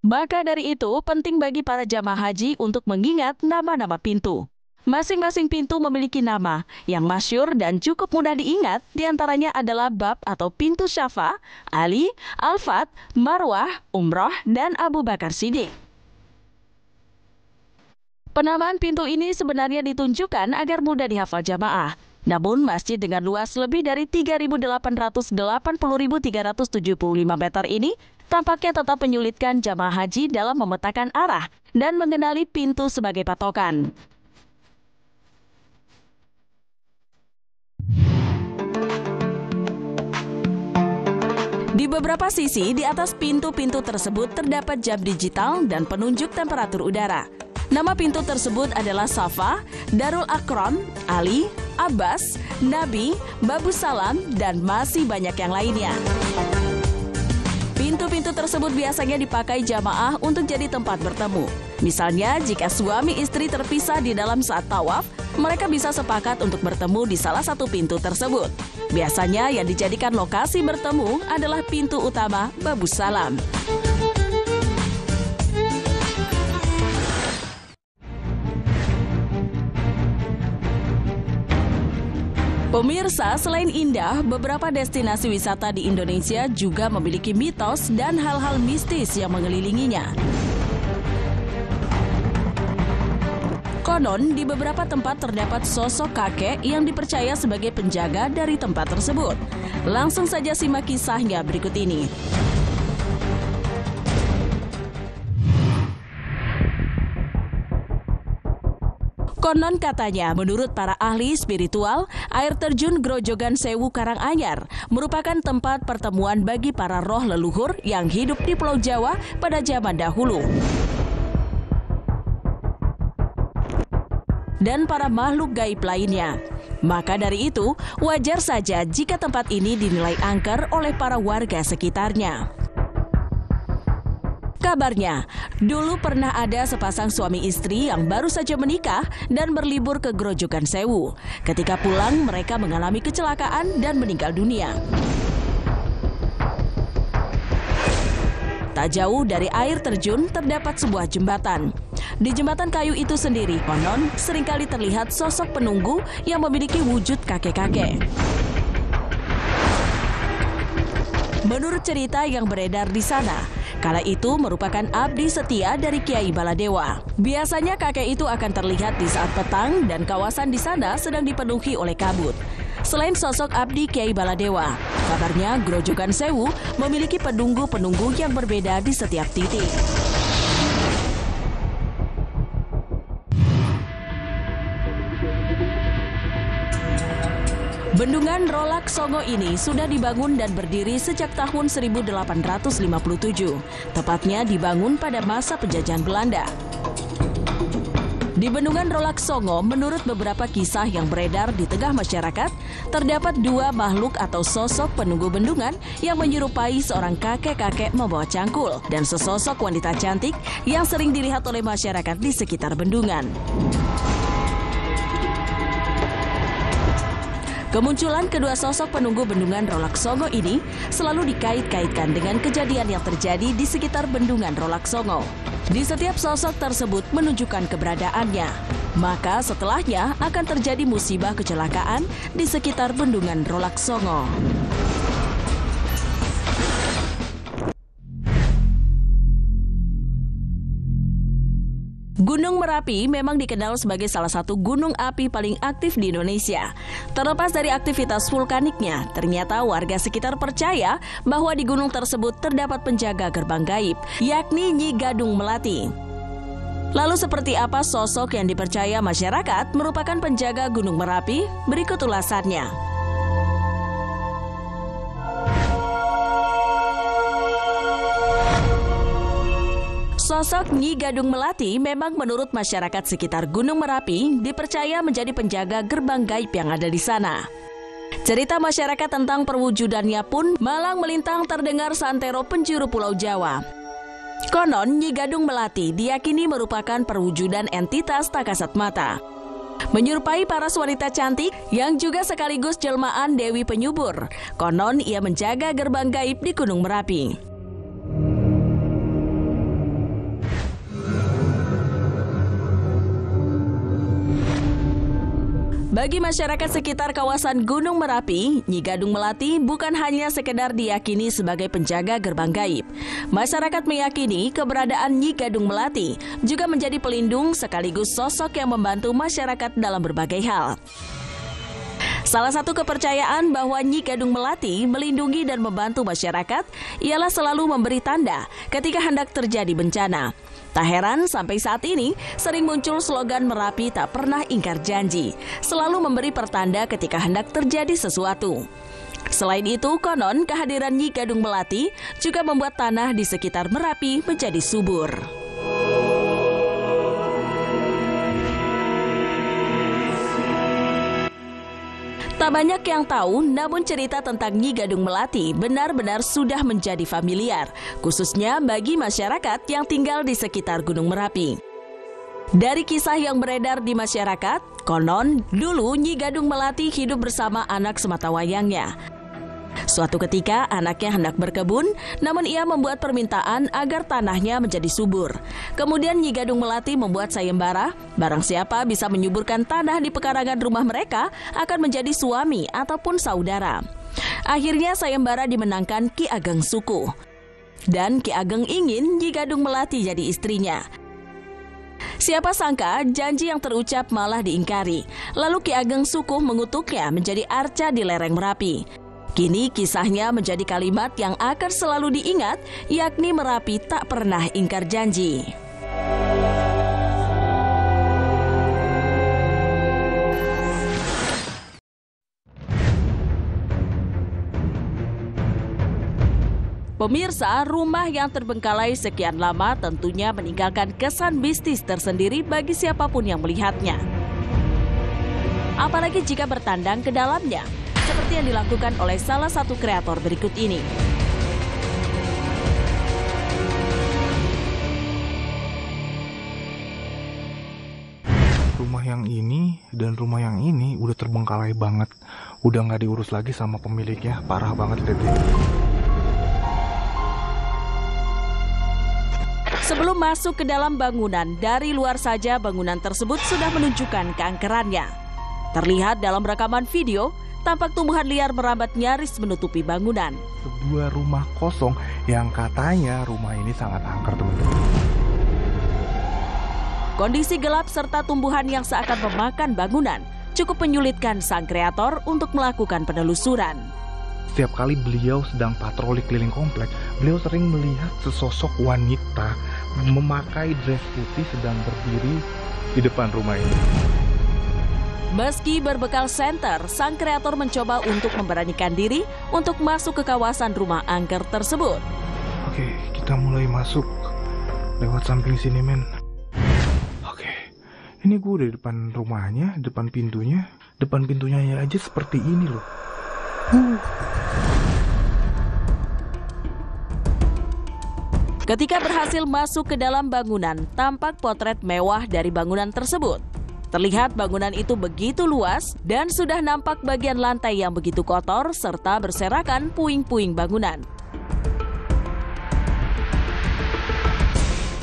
Maka dari itu, penting bagi para jamaah haji untuk mengingat nama-nama pintu. Masing-masing pintu memiliki nama yang masyhur dan cukup mudah diingat, diantaranya adalah Bab atau pintu Syafa, Ali, Al-Fat, Marwah, Umroh, dan Abu Bakar Siddiq. Penamaan pintu ini sebenarnya ditunjukkan agar mudah dihafal jamaah. Namun masjid dengan luas lebih dari 3.880.375 meter ini tampaknya tetap menyulitkan jamaah haji dalam memetakan arah dan mengenali pintu sebagai patokan. Di beberapa sisi, di atas pintu-pintu tersebut terdapat jam digital dan penunjuk temperatur udara. Nama pintu tersebut adalah Safa, Darul Akram, Ali, Abbas, Nabi, Babus Salam, dan masih banyak yang lainnya. Pintu-pintu tersebut biasanya dipakai jamaah untuk jadi tempat bertemu. Misalnya, jika suami istri terpisah di dalam saat tawaf, mereka bisa sepakat untuk bertemu di salah satu pintu tersebut. Biasanya yang dijadikan lokasi bertemu adalah pintu utama Babus Salam. Pemirsa, selain indah, beberapa destinasi wisata di Indonesia juga memiliki mitos dan hal-hal mistis yang mengelilinginya. Konon, di beberapa tempat terdapat sosok kakek yang dipercaya sebagai penjaga dari tempat tersebut. Langsung saja simak kisahnya berikut ini. Konon katanya, menurut para ahli spiritual, air terjun Grojogan Sewu Karanganyar merupakan tempat pertemuan bagi para roh leluhur yang hidup di Pulau Jawa pada zaman dahulu. Dan para makhluk gaib lainnya. Maka dari itu, wajar saja jika tempat ini dinilai angker oleh para warga sekitarnya. Kabarnya, dulu pernah ada sepasang suami istri yang baru saja menikah dan berlibur ke Grojogan Sewu. Ketika pulang, mereka mengalami kecelakaan dan meninggal dunia. Tak jauh dari air terjun terdapat sebuah jembatan. Di jembatan kayu itu sendiri, konon seringkali terlihat sosok penunggu yang memiliki wujud kakek-kakek. Menurut cerita yang beredar di sana, kala itu merupakan abdi setia dari Kiai Baladewa. Biasanya kakek itu akan terlihat di saat petang dan kawasan di sana sedang dipenuhi oleh kabut. Selain sosok abdi Kiai Baladewa, kabarnya Grojogan Sewu memiliki penunggu-penunggu yang berbeda di setiap titik. Bendungan Rolak Songo ini sudah dibangun dan berdiri sejak tahun 1857, tepatnya dibangun pada masa penjajahan Belanda. Di Bendungan Rolak Songo, menurut beberapa kisah yang beredar di tengah masyarakat, terdapat dua makhluk atau sosok penunggu bendungan yang menyerupai seorang kakek-kakek membawa cangkul dan sesosok wanita cantik yang sering dilihat oleh masyarakat di sekitar bendungan. Kemunculan kedua sosok penunggu bendungan Rolaksongo ini selalu dikait-kaitkan dengan kejadian yang terjadi di sekitar bendungan Rolaksongo. Di setiap sosok tersebut menunjukkan keberadaannya, maka setelahnya akan terjadi musibah kecelakaan di sekitar bendungan Rolaksongo. Gunung Merapi memang dikenal sebagai salah satu gunung api paling aktif di Indonesia. Terlepas dari aktivitas vulkaniknya, ternyata warga sekitar percaya bahwa di gunung tersebut terdapat penjaga gerbang gaib, yakni Nyi Gadung Melati. Lalu seperti apa sosok yang dipercaya masyarakat merupakan penjaga Gunung Merapi? Berikut ulasannya. Sosok Nyi Gadung Melati memang menurut masyarakat sekitar Gunung Merapi dipercaya menjadi penjaga gerbang gaib yang ada di sana. Cerita masyarakat tentang perwujudannya pun malang melintang terdengar santero penjuru Pulau Jawa. Konon Nyi Gadung Melati diyakini merupakan perwujudan entitas tak kasat mata, menyerupai para wanita cantik yang juga sekaligus jelmaan Dewi Penyubur. Konon ia menjaga gerbang gaib di Gunung Merapi. Bagi masyarakat sekitar kawasan Gunung Merapi, Nyi Gadung Melati bukan hanya sekedar diyakini sebagai penjaga gerbang gaib. Masyarakat meyakini keberadaan Nyi Gadung Melati juga menjadi pelindung sekaligus sosok yang membantu masyarakat dalam berbagai hal. Salah satu kepercayaan bahwa Nyi Gadung Melati melindungi dan membantu masyarakat ialah selalu memberi tanda ketika hendak terjadi bencana. Tak heran sampai saat ini sering muncul slogan Merapi tak pernah ingkar janji, selalu memberi pertanda ketika hendak terjadi sesuatu. Selain itu, konon kehadiran Nyi Gadung Melati juga membuat tanah di sekitar Merapi menjadi subur. Tak banyak yang tahu, namun cerita tentang Nyi Gadung Melati benar-benar sudah menjadi familiar, khususnya bagi masyarakat yang tinggal di sekitar Gunung Merapi. Dari kisah yang beredar di masyarakat, konon dulu Nyi Gadung Melati hidup bersama anak sematawayangnya. Suatu ketika anaknya hendak berkebun, namun ia membuat permintaan agar tanahnya menjadi subur. Kemudian Nyi Gadung Melati membuat sayembara, barang siapa bisa menyuburkan tanah di pekarangan rumah mereka akan menjadi suami ataupun saudara. Akhirnya sayembara dimenangkan Ki Ageng Suku. Dan Ki Ageng ingin Nyi Gadung Melati jadi istrinya. Siapa sangka janji yang terucap malah diingkari. Lalu Ki Ageng Suku mengutuknya menjadi arca di lereng Merapi. Kini kisahnya menjadi kalimat yang akan selalu diingat, yakni Merapi tak pernah ingkar janji. Pemirsa, rumah yang terbengkalai sekian lama tentunya meninggalkan kesan mistis tersendiri bagi siapapun yang melihatnya. Apalagi jika bertandang ke dalamnya, seperti yang dilakukan oleh salah satu kreator berikut ini. Rumah yang ini dan rumah yang ini udah terbengkalai banget. Udah nggak diurus lagi sama pemiliknya. Parah banget, Dede. Sebelum masuk ke dalam bangunan, dari luar saja bangunan tersebut sudah menunjukkan keangkerannya. Terlihat dalam rekaman video, tampak tumbuhan liar merambat nyaris menutupi bangunan. Sebuah rumah kosong yang katanya rumah ini sangat angker, teman-teman. Kondisi gelap serta tumbuhan yang seakan memakan bangunan cukup menyulitkan sang kreator untuk melakukan penelusuran. Setiap kali beliau sedang patroli keliling komplek, beliau sering melihat sesosok wanita memakai dress putih sedang berdiri di depan rumah ini. Meski berbekal senter, sang kreator mencoba untuk memberanikan diri untuk masuk ke kawasan rumah angker tersebut. Oke, kita mulai masuk lewat samping sini, men. Oke, ini gue udah di depan rumahnya, depan pintunya. Depan pintunya aja seperti ini loh. Ketika berhasil masuk ke dalam bangunan, tampak potret mewah dari bangunan tersebut. Terlihat bangunan itu begitu luas dan sudah nampak bagian lantai yang begitu kotor serta berserakan puing-puing bangunan.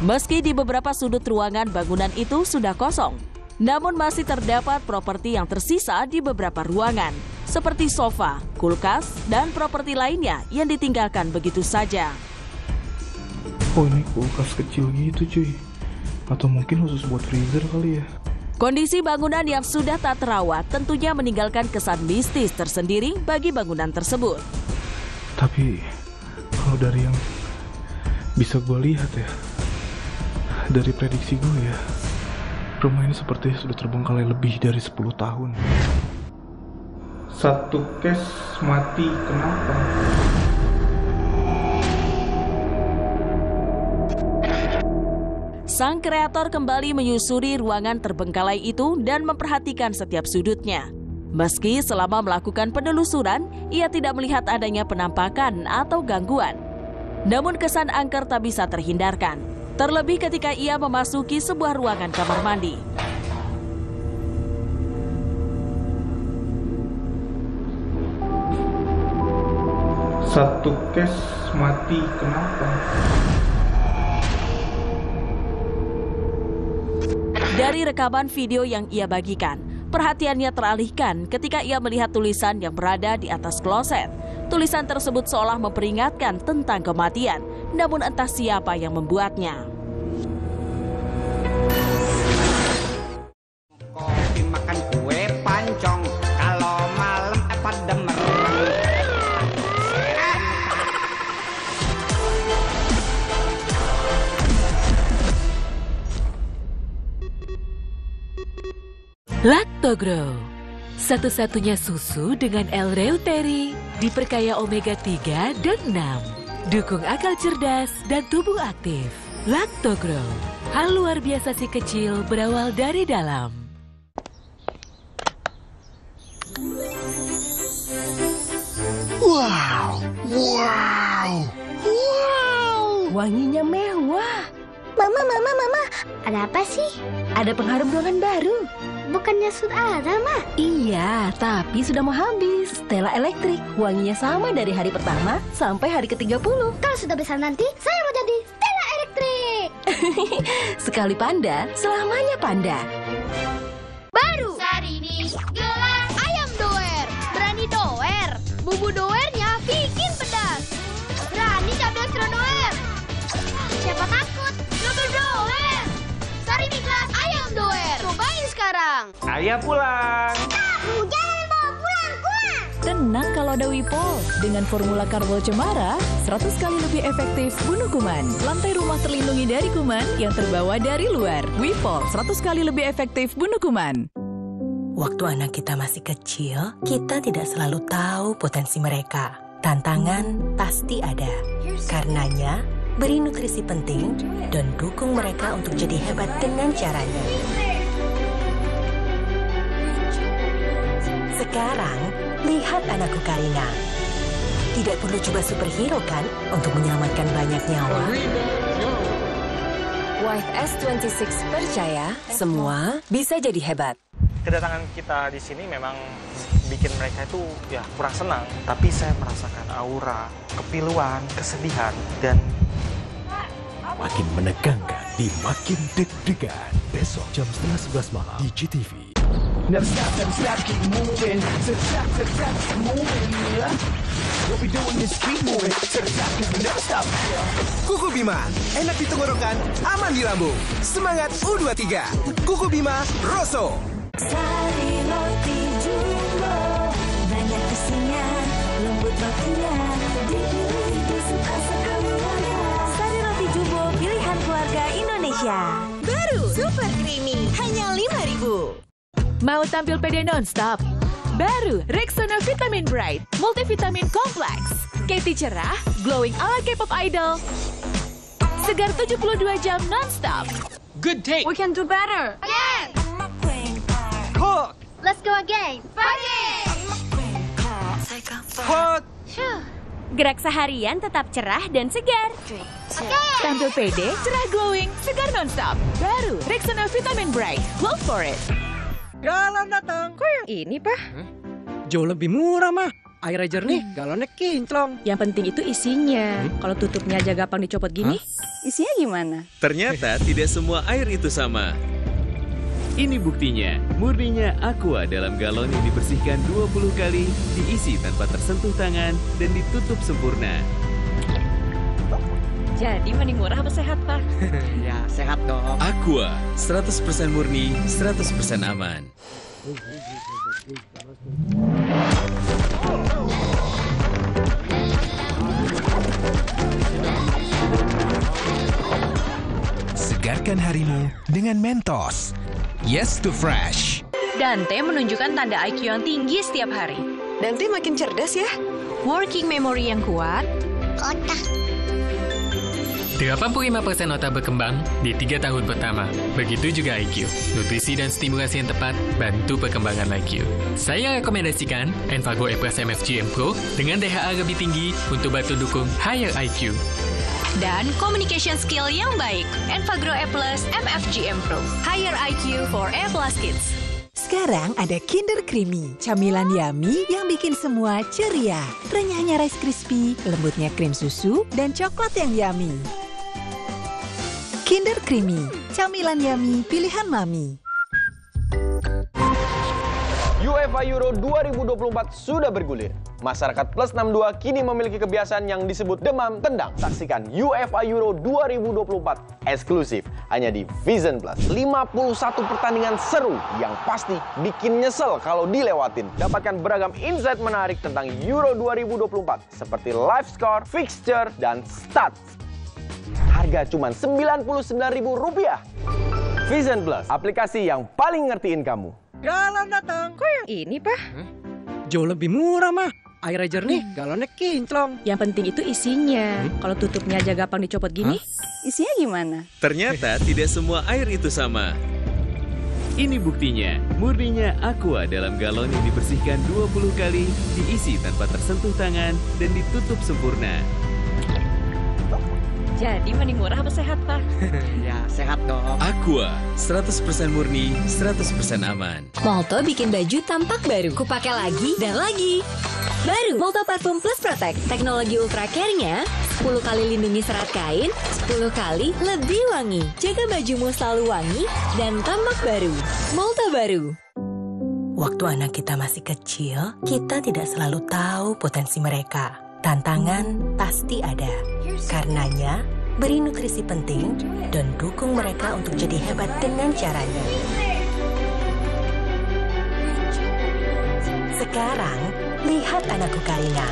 Meski di beberapa sudut ruangan bangunan itu sudah kosong, namun masih terdapat properti yang tersisa di beberapa ruangan, seperti sofa, kulkas, dan properti lainnya yang ditinggalkan begitu saja. Oh, ini kulkas kecil gitu cuy. Atau mungkin khusus buat freezer kali ya. Kondisi bangunan yang sudah tak terawat tentunya meninggalkan kesan mistis tersendiri bagi bangunan tersebut. Tapi kalau dari yang bisa gue lihat ya, dari prediksi gue ya, rumah ini sepertinya sudah terbengkalai lebih dari 10 tahun. Satu case mati kenapa? Sang kreator kembali menyusuri ruangan terbengkalai itu dan memperhatikan setiap sudutnya. Meski selama melakukan penelusuran, ia tidak melihat adanya penampakan atau gangguan. Namun kesan angker tak bisa terhindarkan. Terlebih ketika ia memasuki sebuah ruangan kamar mandi. Satu case mati kenapa? Dari rekaman video yang ia bagikan, perhatiannya teralihkan ketika ia melihat tulisan yang berada di atas kloset. Tulisan tersebut seolah memperingatkan tentang kematian, namun entah siapa yang membuatnya. Kopi makan kue pancong, kalau malam pada merem. Lactogrow, satu-satunya susu dengan L-reuteri, diperkaya omega 3 dan 6. Dukung akal cerdas dan tubuh aktif. Lactogrow, hal luar biasa si kecil berawal dari dalam. Wow, wow, wow. Wanginya mewah. Mama, ada apa sih? Ada pengharum ruangan baru. Bukannya sudah ada, Ma? Iya, tapi sudah mau habis. Stella Electric, wanginya sama dari hari pertama sampai hari ke-30. Kalau sudah besar nanti, saya mau jadi Stella Electric. Sekali panda, selamanya panda. Baru Sarini gelas ayam doer. Berani doer. Bumbu doernya bikin pedas. Berani ambil seru doer. Siapa takut? Nyoba doer. Sarini gelas ayam doer. Cobain sekarang. Saya pulang. Jangan bawa pulang. Tenang kalau ada Wipol. Dengan formula karbol cemara, 100 kali lebih efektif bunuh kuman. Lantai rumah terlindungi dari kuman yang terbawa dari luar. Wipol, 100 kali lebih efektif bunuh kuman. Waktu anak kita masih kecil, kita tidak selalu tahu potensi mereka. Tantangan pasti ada. Karenanya, beri nutrisi penting dan dukung mereka untuk jadi hebat dengan caranya. Sekarang, lihat anakku Karina. Tidak perlu coba superhero kan untuk menyelamatkan banyak nyawa. White S26 percaya semua bisa jadi hebat. Kedatangan kita di sini memang bikin mereka itu ya kurang senang. Tapi saya merasakan aura, kepiluan, kesedihan, dan makin menegangkan di Makin Deg-Degan. Besok jam 11:30 malam di GTV. Never stop, keep moving. To the top, moving. What we doing is keep moving. To the top, never stop. Kuku Bima, enak di tenggorokan, aman di lambung. Semangat U23. Kuku Bima, Rosso. Sari roti jumbo, banyak isinya, lembut rotinya, disuka sekeluarga. Sari roti jumbo, pilihan keluarga Indonesia. Baru, super creamy, hanya 5.000. Mau tampil pede nonstop? Baru Rexona Vitamin Bright, multivitamin kompleks. Katy cerah, glowing ala K-pop idol. Segar 72 jam nonstop. Good take. We can do better. Again. Hook. Let's go again. Fighting. Hook. Gerak seharian tetap cerah dan segar. Tampil pede, cerah glowing, segar nonstop. Baru Rexona Vitamin Bright, go for it. Galon datang. Kok yang ini, Pak? Jauh lebih murah, mah. Airnya jernih, galonnya kinclong. Yang penting itu isinya. Kalau tutupnya aja gampang dicopot gini, isinya gimana? Ternyata tidak semua air itu sama. Ini buktinya, murninya Aqua dalam galon yang dibersihkan 20 kali, diisi tanpa tersentuh tangan, dan ditutup sempurna. Jadi mending murah apa sehat, Pak? Ya, sehat dong. Aqua, 100% murni, 100% aman. Segarkan harimu dengan Mentos. Yes to fresh. Dante menunjukkan tanda IQ yang tinggi setiap hari. Dante makin cerdas ya. Working memory yang kuat. Kotak. 85% otak berkembang di 3 tahun pertama. Begitu juga IQ. Nutrisi dan stimulasi yang tepat bantu perkembangan IQ. Saya rekomendasikan Enfagrow E+ MFGM Pro dengan DHA lebih tinggi untuk bantu dukung higher IQ. Dan communication skill yang baik. Enfagrow E+ MFGM Pro. Higher IQ for E+ Kids. Sekarang ada Kinder Creamy, camilan yummy yang bikin semua ceria. Renyahnya Rice Krispie, lembutnya krim susu, dan coklat yang yummy. Kinder Creamy, camilan yummy pilihan mami. UEFA Euro 2024 sudah bergulir. Masyarakat plus 62 kini memiliki kebiasaan yang disebut demam tendang. Saksikan UEFA Euro 2024 eksklusif hanya di Vision Plus. 51 pertandingan seru yang pasti bikin nyesel kalau dilewatin. Dapatkan beragam insight menarik tentang Euro 2024 seperti live score, fixture, dan stats. Harga cuma Rp99.000. Vision Plus, aplikasi yang paling ngertiin kamu. Galon datang. Kok yang ini, Pak? Jauh lebih murah, mah. Airnya jernih, galonnya kinclong. Yang penting itu isinya. Kalau tutupnya aja gampang dicopot gini, isinya gimana? Ternyata tidak semua air itu sama. Ini buktinya, murninya Aqua dalam galon yang dibersihkan 20 kali, diisi tanpa tersentuh tangan, dan ditutup sempurna. Jadi mending murah apa sehat, Pak? Ya, sehat dong. Aqua, 100% murni, 100% aman. Molto bikin baju tampak baru. Kupakai lagi dan lagi. Baru Molto Parfum Plus Protect. Teknologi Ultra Care-nya 10 kali lindungi serat kain, 10 kali lebih wangi. Jaga bajumu selalu wangi dan tampak baru. Molto baru. Waktu anak kita masih kecil, kita tidak selalu tahu potensi mereka. Tantangan pasti ada. Karenanya, beri nutrisi penting dan dukung mereka untuk jadi hebat dengan caranya. Sekarang, lihat anakku Karina.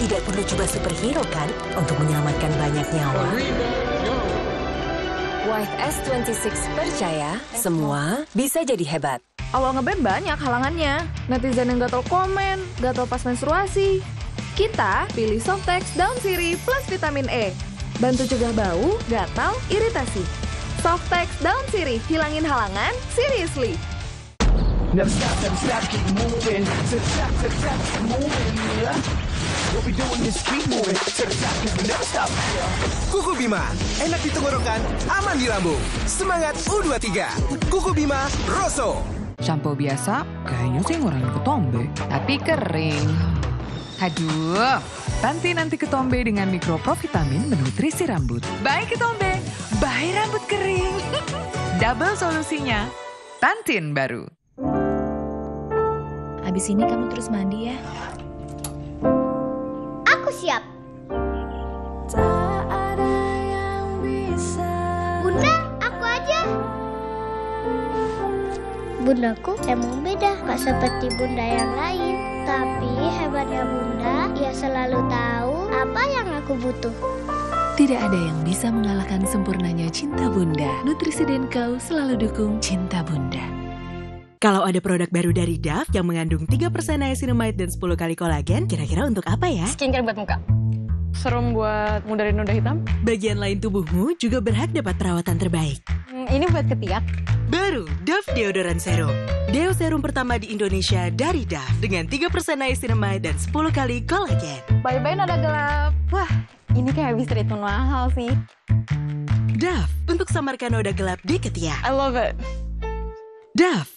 Tidak perlu coba superhero kan untuk menyelamatkan banyak nyawa. Wife S26 percaya semua bisa jadi hebat. Awal ngeband banyak halangannya. Netizen yang gatel komen, gatel pas menstruasi. Kita pilih Softex Daun Sirih plus vitamin E. Bantu cegah bau, gatal, iritasi. Softex Daun Sirih, hilangin halangan, seriously. Never stop, keep moving. To the top, moving. What we doing is keep moving. To the top, never stop. Kuku Bima, enak di tenggorokan, aman di lambung. Semangat U23. Kuku Bima, Rosso. Shampoo biasa, kayaknya sih ngurangin ketombe, tapi kering. Aduh, Pantene anti ketombe dengan mikroprovitamin menutrisi rambut. Baik ketombe, baik rambut kering. Double solusinya, Pantene baru. Habis ini kamu terus mandi ya. Aku siap. Tak ada yang bisa. Bunda, aku aja. Bundaku emang beda, gak seperti bunda yang lain. Tapi hebatnya bunda, ia selalu tahu apa yang aku butuh. Tidak ada yang bisa mengalahkan sempurnanya cinta bunda. Nutrisi dan kau selalu dukung cinta bunda. Kalau ada produk baru dari Dove yang mengandung 3% niacinamide dan 10 kali kolagen, kira-kira untuk apa ya? Skincare buat muka. Serum buat mudahin noda hitam. Bagian lain tubuhmu juga berhak dapat perawatan terbaik. Ini buat ketiak. Baru Dove Deodoran Serum. Deo serum pertama di Indonesia dari Dove dengan 3% niacinamide dan 10 kali kolagen. Bye-bye noda gelap. Wah, ini kayak habis treatment mahal sih. Dove untuk samarkan noda gelap di ketiak. I love it. Dove.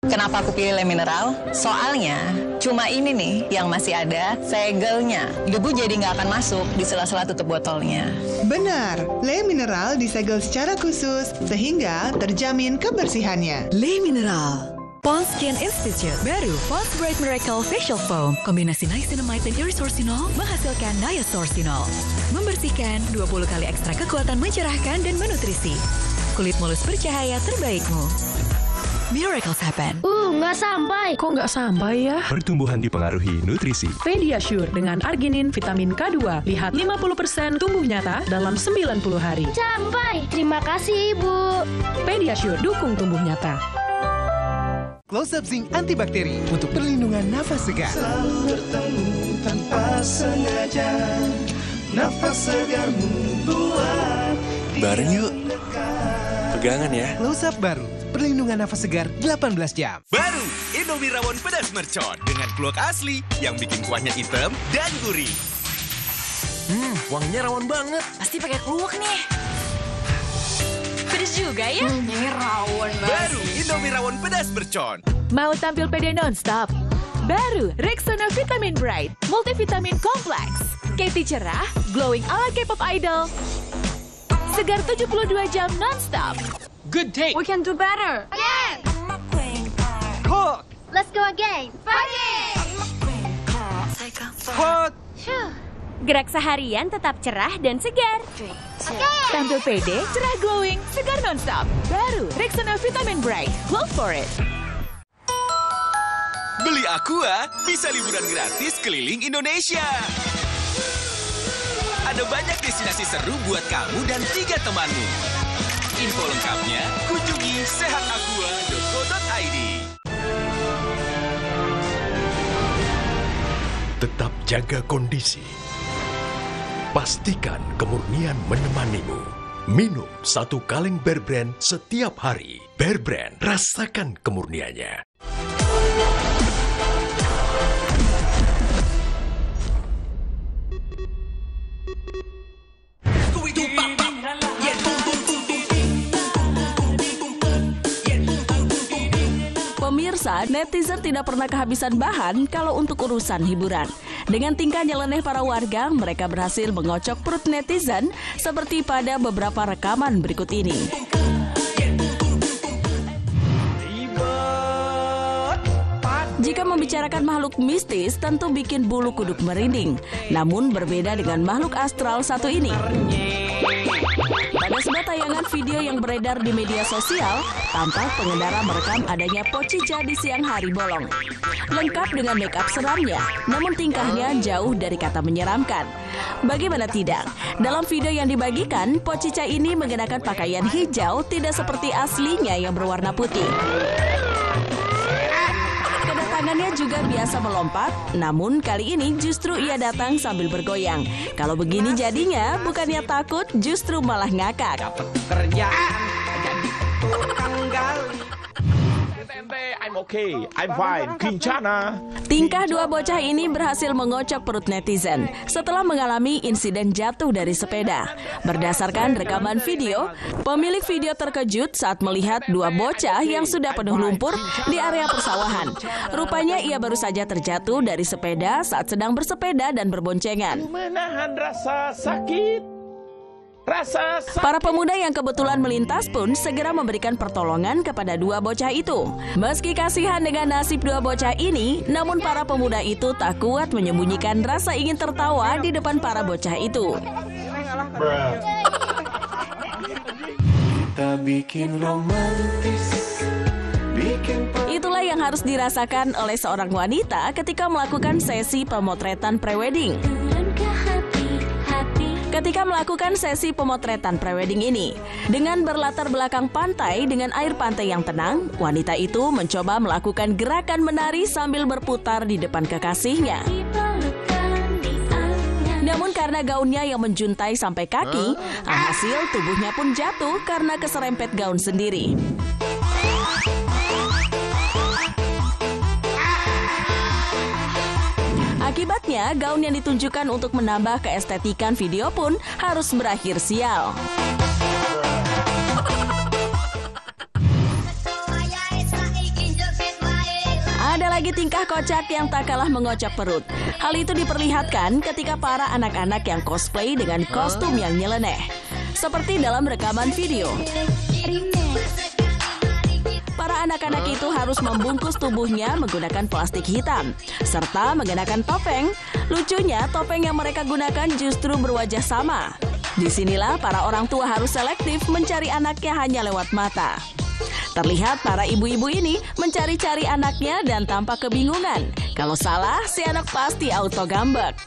Kenapa aku pilih Le Mineral? Soalnya cuma ini nih yang masih ada segelnya. Debu jadi nggak akan masuk di sela-sela tutup botolnya. Benar, Le Mineral disegel secara khusus sehingga terjamin kebersihannya. Le Mineral. Pond's Skin Institute. Baru Pond's Bright Miracle Facial Foam. Kombinasi niacinamide dan irisourcinol menghasilkan niasourcinol. Membersihkan 20 kali ekstra kekuatan mencerahkan dan menutrisi. Kulit mulus bercahaya terbaikmu. Miracles happen. Nggak sampai. Kok nggak sampai ya? Pertumbuhan dipengaruhi nutrisi. Pediasure dengan arginin vitamin K2. Lihat 50% tumbuh nyata dalam 90 hari. Sampai. Terima kasih, Ibu. Pediasure dukung tumbuh nyata. Close Up Zinc Antibakteri untuk perlindungan nafas segar. Selalu bertemu tanpa sengaja. Nafas segar membuat bareng yuk. Pegangan ya. Close Up baru. Perlindungan nafas segar 18 jam. Baru, Indomie Rawon Pedas Mercon dengan kluwak asli yang bikin kuahnya hitam dan gurih. Wanginya rawon banget. Pasti pakai kluwak nih. Pedas juga ya? Ini rawon banget. Baru, Indomie Rawon Pedas Mercon. Mau tampil pede nonstop? Baru Rexona Vitamin Bright, multivitamin kompleks. Katy cerah, glowing ala K-pop idol. Segar 72 jam nonstop. Good take. We can do better. Again. Cook. Let's go again. Fighting. Hot. Gerak seharian tetap cerah dan segar. Tampil pede, cerah glowing, segar nonstop. Baru Rexona Vitamin Bright, go for it. Beli Aqua, bisa liburan gratis keliling Indonesia. Ada banyak destinasi seru buat kamu dan 3 temanmu. Info lengkapnya kunjungi sehataqua.co.id. Tetap jaga kondisi. Pastikan kemurnian menemanimu. Minum 1 kaleng Bear Brand setiap hari. Bear Brand, rasakan kemurniannya. Pemirsa, netizen tidak pernah kehabisan bahan kalau untuk urusan hiburan. Dengan tingkah nyeleneh para warga, mereka berhasil mengocok perut netizen seperti pada beberapa rekaman berikut ini. Jika membicarakan makhluk mistis, tentu bikin bulu kuduk merinding. Namun berbeda dengan makhluk astral satu ini. Pada sebuah tayangan video yang beredar di media sosial, tampak pengendara merekam adanya Pocica di siang hari bolong. Lengkap dengan make up seramnya, namun tingkahnya jauh dari kata menyeramkan. Bagaimana tidak? Dalam video yang dibagikan, Pocica ini mengenakan pakaian hijau tidak seperti aslinya yang berwarna putih. Kedatangannya juga biasa melompat, namun kali ini justru ia datang sambil bergoyang. Kalau begini jadinya, bukannya takut, justru malah ngakak. Kerjaan jadi tukang gali. I'm okay, I'm fine, Kincana. Tingkah dua bocah ini berhasil mengocok perut netizen setelah mengalami insiden jatuh dari sepeda. Berdasarkan rekaman video, pemilik video terkejut saat melihat dua bocah yang sudah penuh lumpur di area persawahan. Rupanya ia baru saja terjatuh dari sepeda saat sedang bersepeda dan berboncengan. Menahan rasa sakit. Para pemuda yang kebetulan melintas pun segera memberikan pertolongan kepada dua bocah itu. Meski kasihan dengan nasib dua bocah ini, namun para pemuda itu tak kuat menyembunyikan rasa ingin tertawa di depan para bocah itu. Kita bikin romantis. Itulah yang harus dirasakan oleh seorang wanita ketika melakukan sesi pemotretan prewedding. Ketika melakukan sesi pemotretan prewedding ini, dengan berlatar belakang pantai dengan air pantai yang tenang, wanita itu mencoba melakukan gerakan menari sambil berputar di depan kekasihnya. Namun karena gaunnya yang menjuntai sampai kaki, hasil tubuhnya pun jatuh karena keserempet gaun sendiri. Akibatnya, gaun yang ditunjukkan untuk menambah keestetikan video pun harus berakhir sial. lagi tingkah kocak yang tak kalah mengocok perut. Hal itu diperlihatkan ketika para anak-anak yang cosplay dengan kostum yang nyeleneh. Seperti dalam rekaman video. Para anak-anak itu harus membungkus tubuhnya menggunakan plastik hitam, serta mengenakan topeng. Lucunya, topeng yang mereka gunakan justru berwajah sama. Disinilah para orang tua harus selektif mencari anaknya hanya lewat mata. Terlihat para ibu-ibu ini mencari-cari anaknya dan tampak kebingungan. Kalau salah, si anak pasti auto ngambek.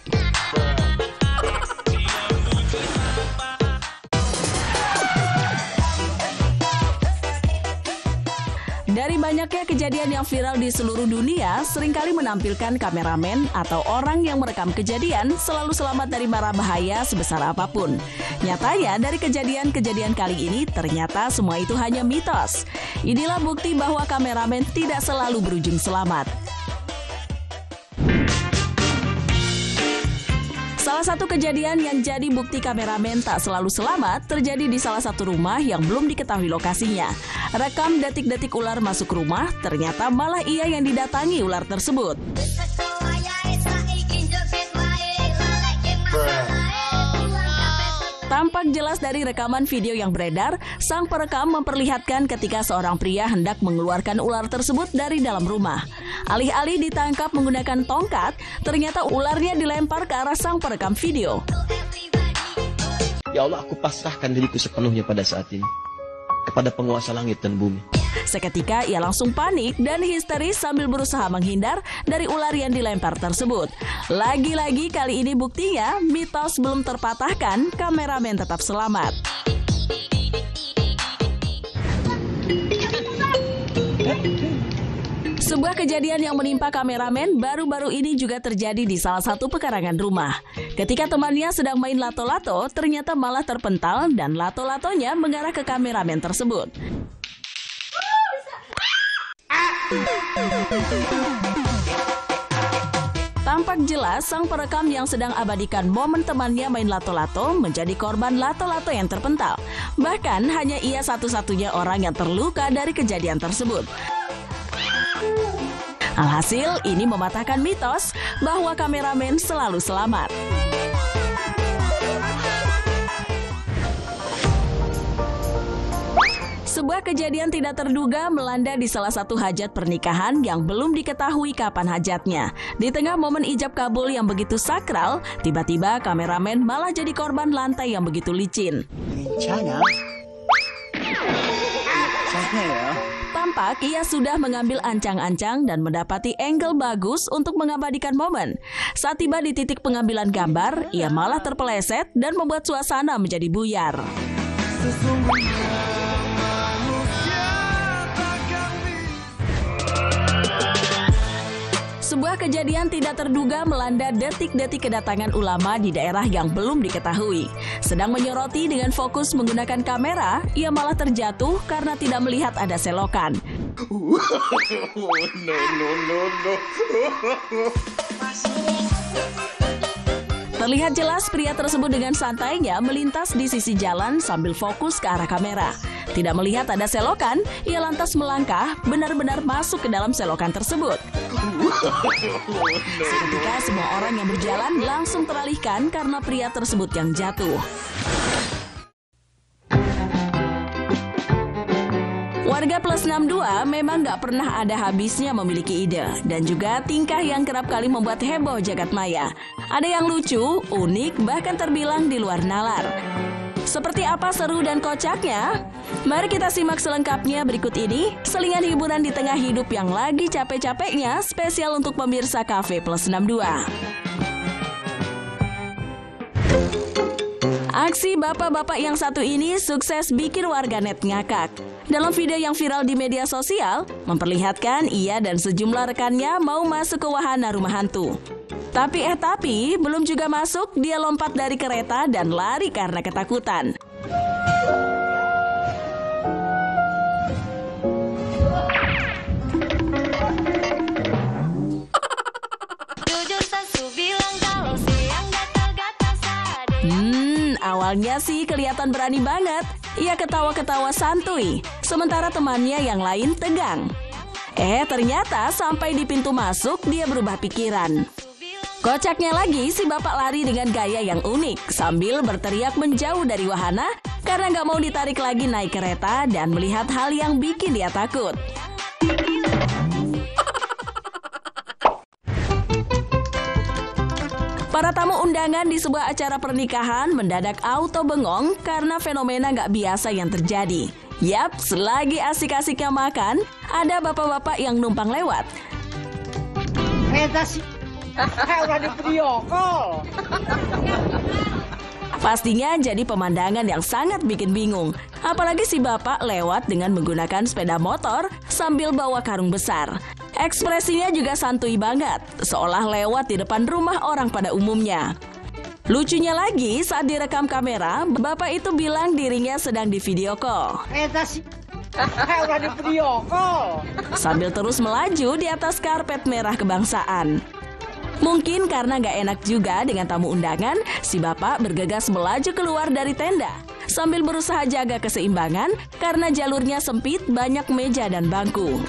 Dari banyaknya kejadian yang viral di seluruh dunia, seringkali menampilkan kameramen atau orang yang merekam kejadian selalu selamat dari mara bahaya sebesar apapun. Nyatanya, dari kejadian-kejadian kali ini, ternyata semua itu hanya mitos. Inilah bukti bahwa kameramen tidak selalu berujung selamat. Salah satu kejadian yang jadi bukti kameramen tak selalu selamat terjadi di salah satu rumah yang belum diketahui lokasinya. Rekam detik-detik ular masuk rumah, ternyata malah ia yang didatangi ular tersebut. Tampak jelas dari rekaman video yang beredar, sang perekam memperlihatkan ketika seorang pria hendak mengeluarkan ular tersebut dari dalam rumah. Alih-alih ditangkap menggunakan tongkat, ternyata ularnya dilempar ke arah sang perekam video. Ya Allah, aku pasrahkan diriku sepenuhnya pada saat ini kepada penguasa langit dan bumi. Seketika ia langsung panik dan histeris sambil berusaha menghindar dari ular yang dilempar tersebut. Lagi-lagi kali ini buktinya mitos belum terpatahkan, kameramen tetap selamat. Sebuah kejadian yang menimpa kameramen baru-baru ini juga terjadi di salah satu pekarangan rumah. Ketika temannya sedang main lato-lato, ternyata malah terpental dan lato-latonya mengarah ke kameramen tersebut. Tampak jelas sang perekam yang sedang abadikan momen temannya main lato-lato menjadi korban lato-lato yang terpental. Bahkan hanya ia satu-satunya orang yang terluka dari kejadian tersebut. Alhasil, ini mematahkan mitos bahwa kameramen selalu selamat. Sebuah kejadian tidak terduga melanda di salah satu hajat pernikahan yang belum diketahui kapan hajatnya. Di tengah momen ijab kabul yang begitu sakral, tiba-tiba kameramen malah jadi korban lantai yang begitu licin. Tampak ia sudah mengambil ancang-ancang dan mendapati angle bagus untuk mengabadikan momen. Saat tiba di titik pengambilan gambar, ia malah terpeleset dan membuat suasana menjadi buyar. Sebuah kejadian tidak terduga melanda detik-detik kedatangan ulama di daerah yang belum diketahui. Sedang menyoroti dengan fokus menggunakan kamera, ia malah terjatuh karena tidak melihat ada selokan. Terlihat jelas pria tersebut dengan santainya melintas di sisi jalan sambil fokus ke arah kamera. Tidak melihat ada selokan, ia lantas melangkah benar-benar masuk ke dalam selokan tersebut. Seketika semua orang yang berjalan langsung teralihkan karena pria tersebut yang jatuh. Warga Plus 62 memang nggak pernah ada habisnya memiliki ide dan juga tingkah yang kerap kali membuat heboh jagat maya. Ada yang lucu, unik, bahkan terbilang di luar nalar. Seperti apa seru dan kocaknya? Mari kita simak selengkapnya berikut ini. Selingan hiburan di tengah hidup yang lagi capek-capeknya, spesial untuk pemirsa Cafe Plus 62. Aksi bapak-bapak yang satu ini sukses bikin warganet ngakak. Dalam video yang viral di media sosial, memperlihatkan ia dan sejumlah rekannya mau masuk ke wahana rumah hantu. Tapi belum juga masuk, dia lompat dari kereta dan lari karena ketakutan. Awalnya sih kelihatan berani banget. Ia ketawa-ketawa santuy, sementara temannya yang lain tegang. Ternyata sampai di pintu masuk dia berubah pikiran. Kocaknya lagi, si bapak lari dengan gaya yang unik sambil berteriak menjauh dari wahana karena nggak mau ditarik lagi naik kereta dan melihat hal yang bikin dia takut. Para tamu undangan di sebuah acara pernikahan mendadak auto bengong karena fenomena nggak biasa yang terjadi. Yap, selagi asik-asiknya makan, ada bapak-bapak yang numpang lewat. Udah di video call. Pastinya jadi pemandangan yang sangat bikin bingung. Apalagi si bapak lewat dengan menggunakan sepeda motor sambil bawa karung besar. Ekspresinya juga santuy banget, seolah lewat di depan rumah orang pada umumnya. Lucunya lagi, saat direkam kamera, bapak itu bilang dirinya sedang di video call. Udah di video call. Sambil terus melaju di atas karpet merah kebangsaan. Mungkin karena nggak enak juga dengan tamu undangan, si bapak bergegas melaju keluar dari tenda sambil berusaha jaga keseimbangan karena jalurnya sempit, banyak meja dan bangku.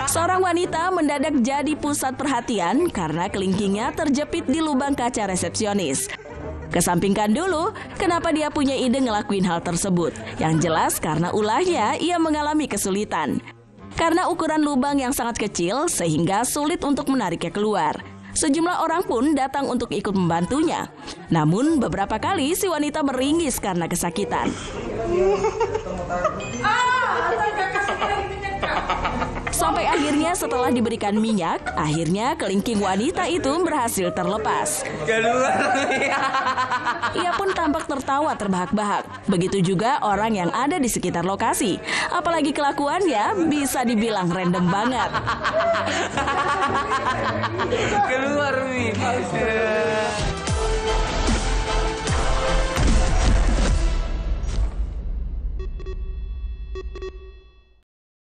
Seorang wanita mendadak jadi pusat perhatian karena kelingkingnya terjepit di lubang kaca resepsionis. Kesampingkan dulu, kenapa dia punya ide ngelakuin hal tersebut? Yang jelas karena ulahnya ia mengalami kesulitan. Karena ukuran lubang yang sangat kecil sehingga sulit untuk menariknya keluar. Sejumlah orang pun datang untuk ikut membantunya. Namun beberapa kali si wanita meringis karena kesakitan. Sampai akhirnya setelah diberikan minyak, akhirnya kelingking wanita itu berhasil terlepas. Ia pun tampak tertawa terbahak-bahak. Begitu juga orang yang ada di sekitar lokasi. Apalagi kelakuannya bisa dibilang random banget. Keluar nih.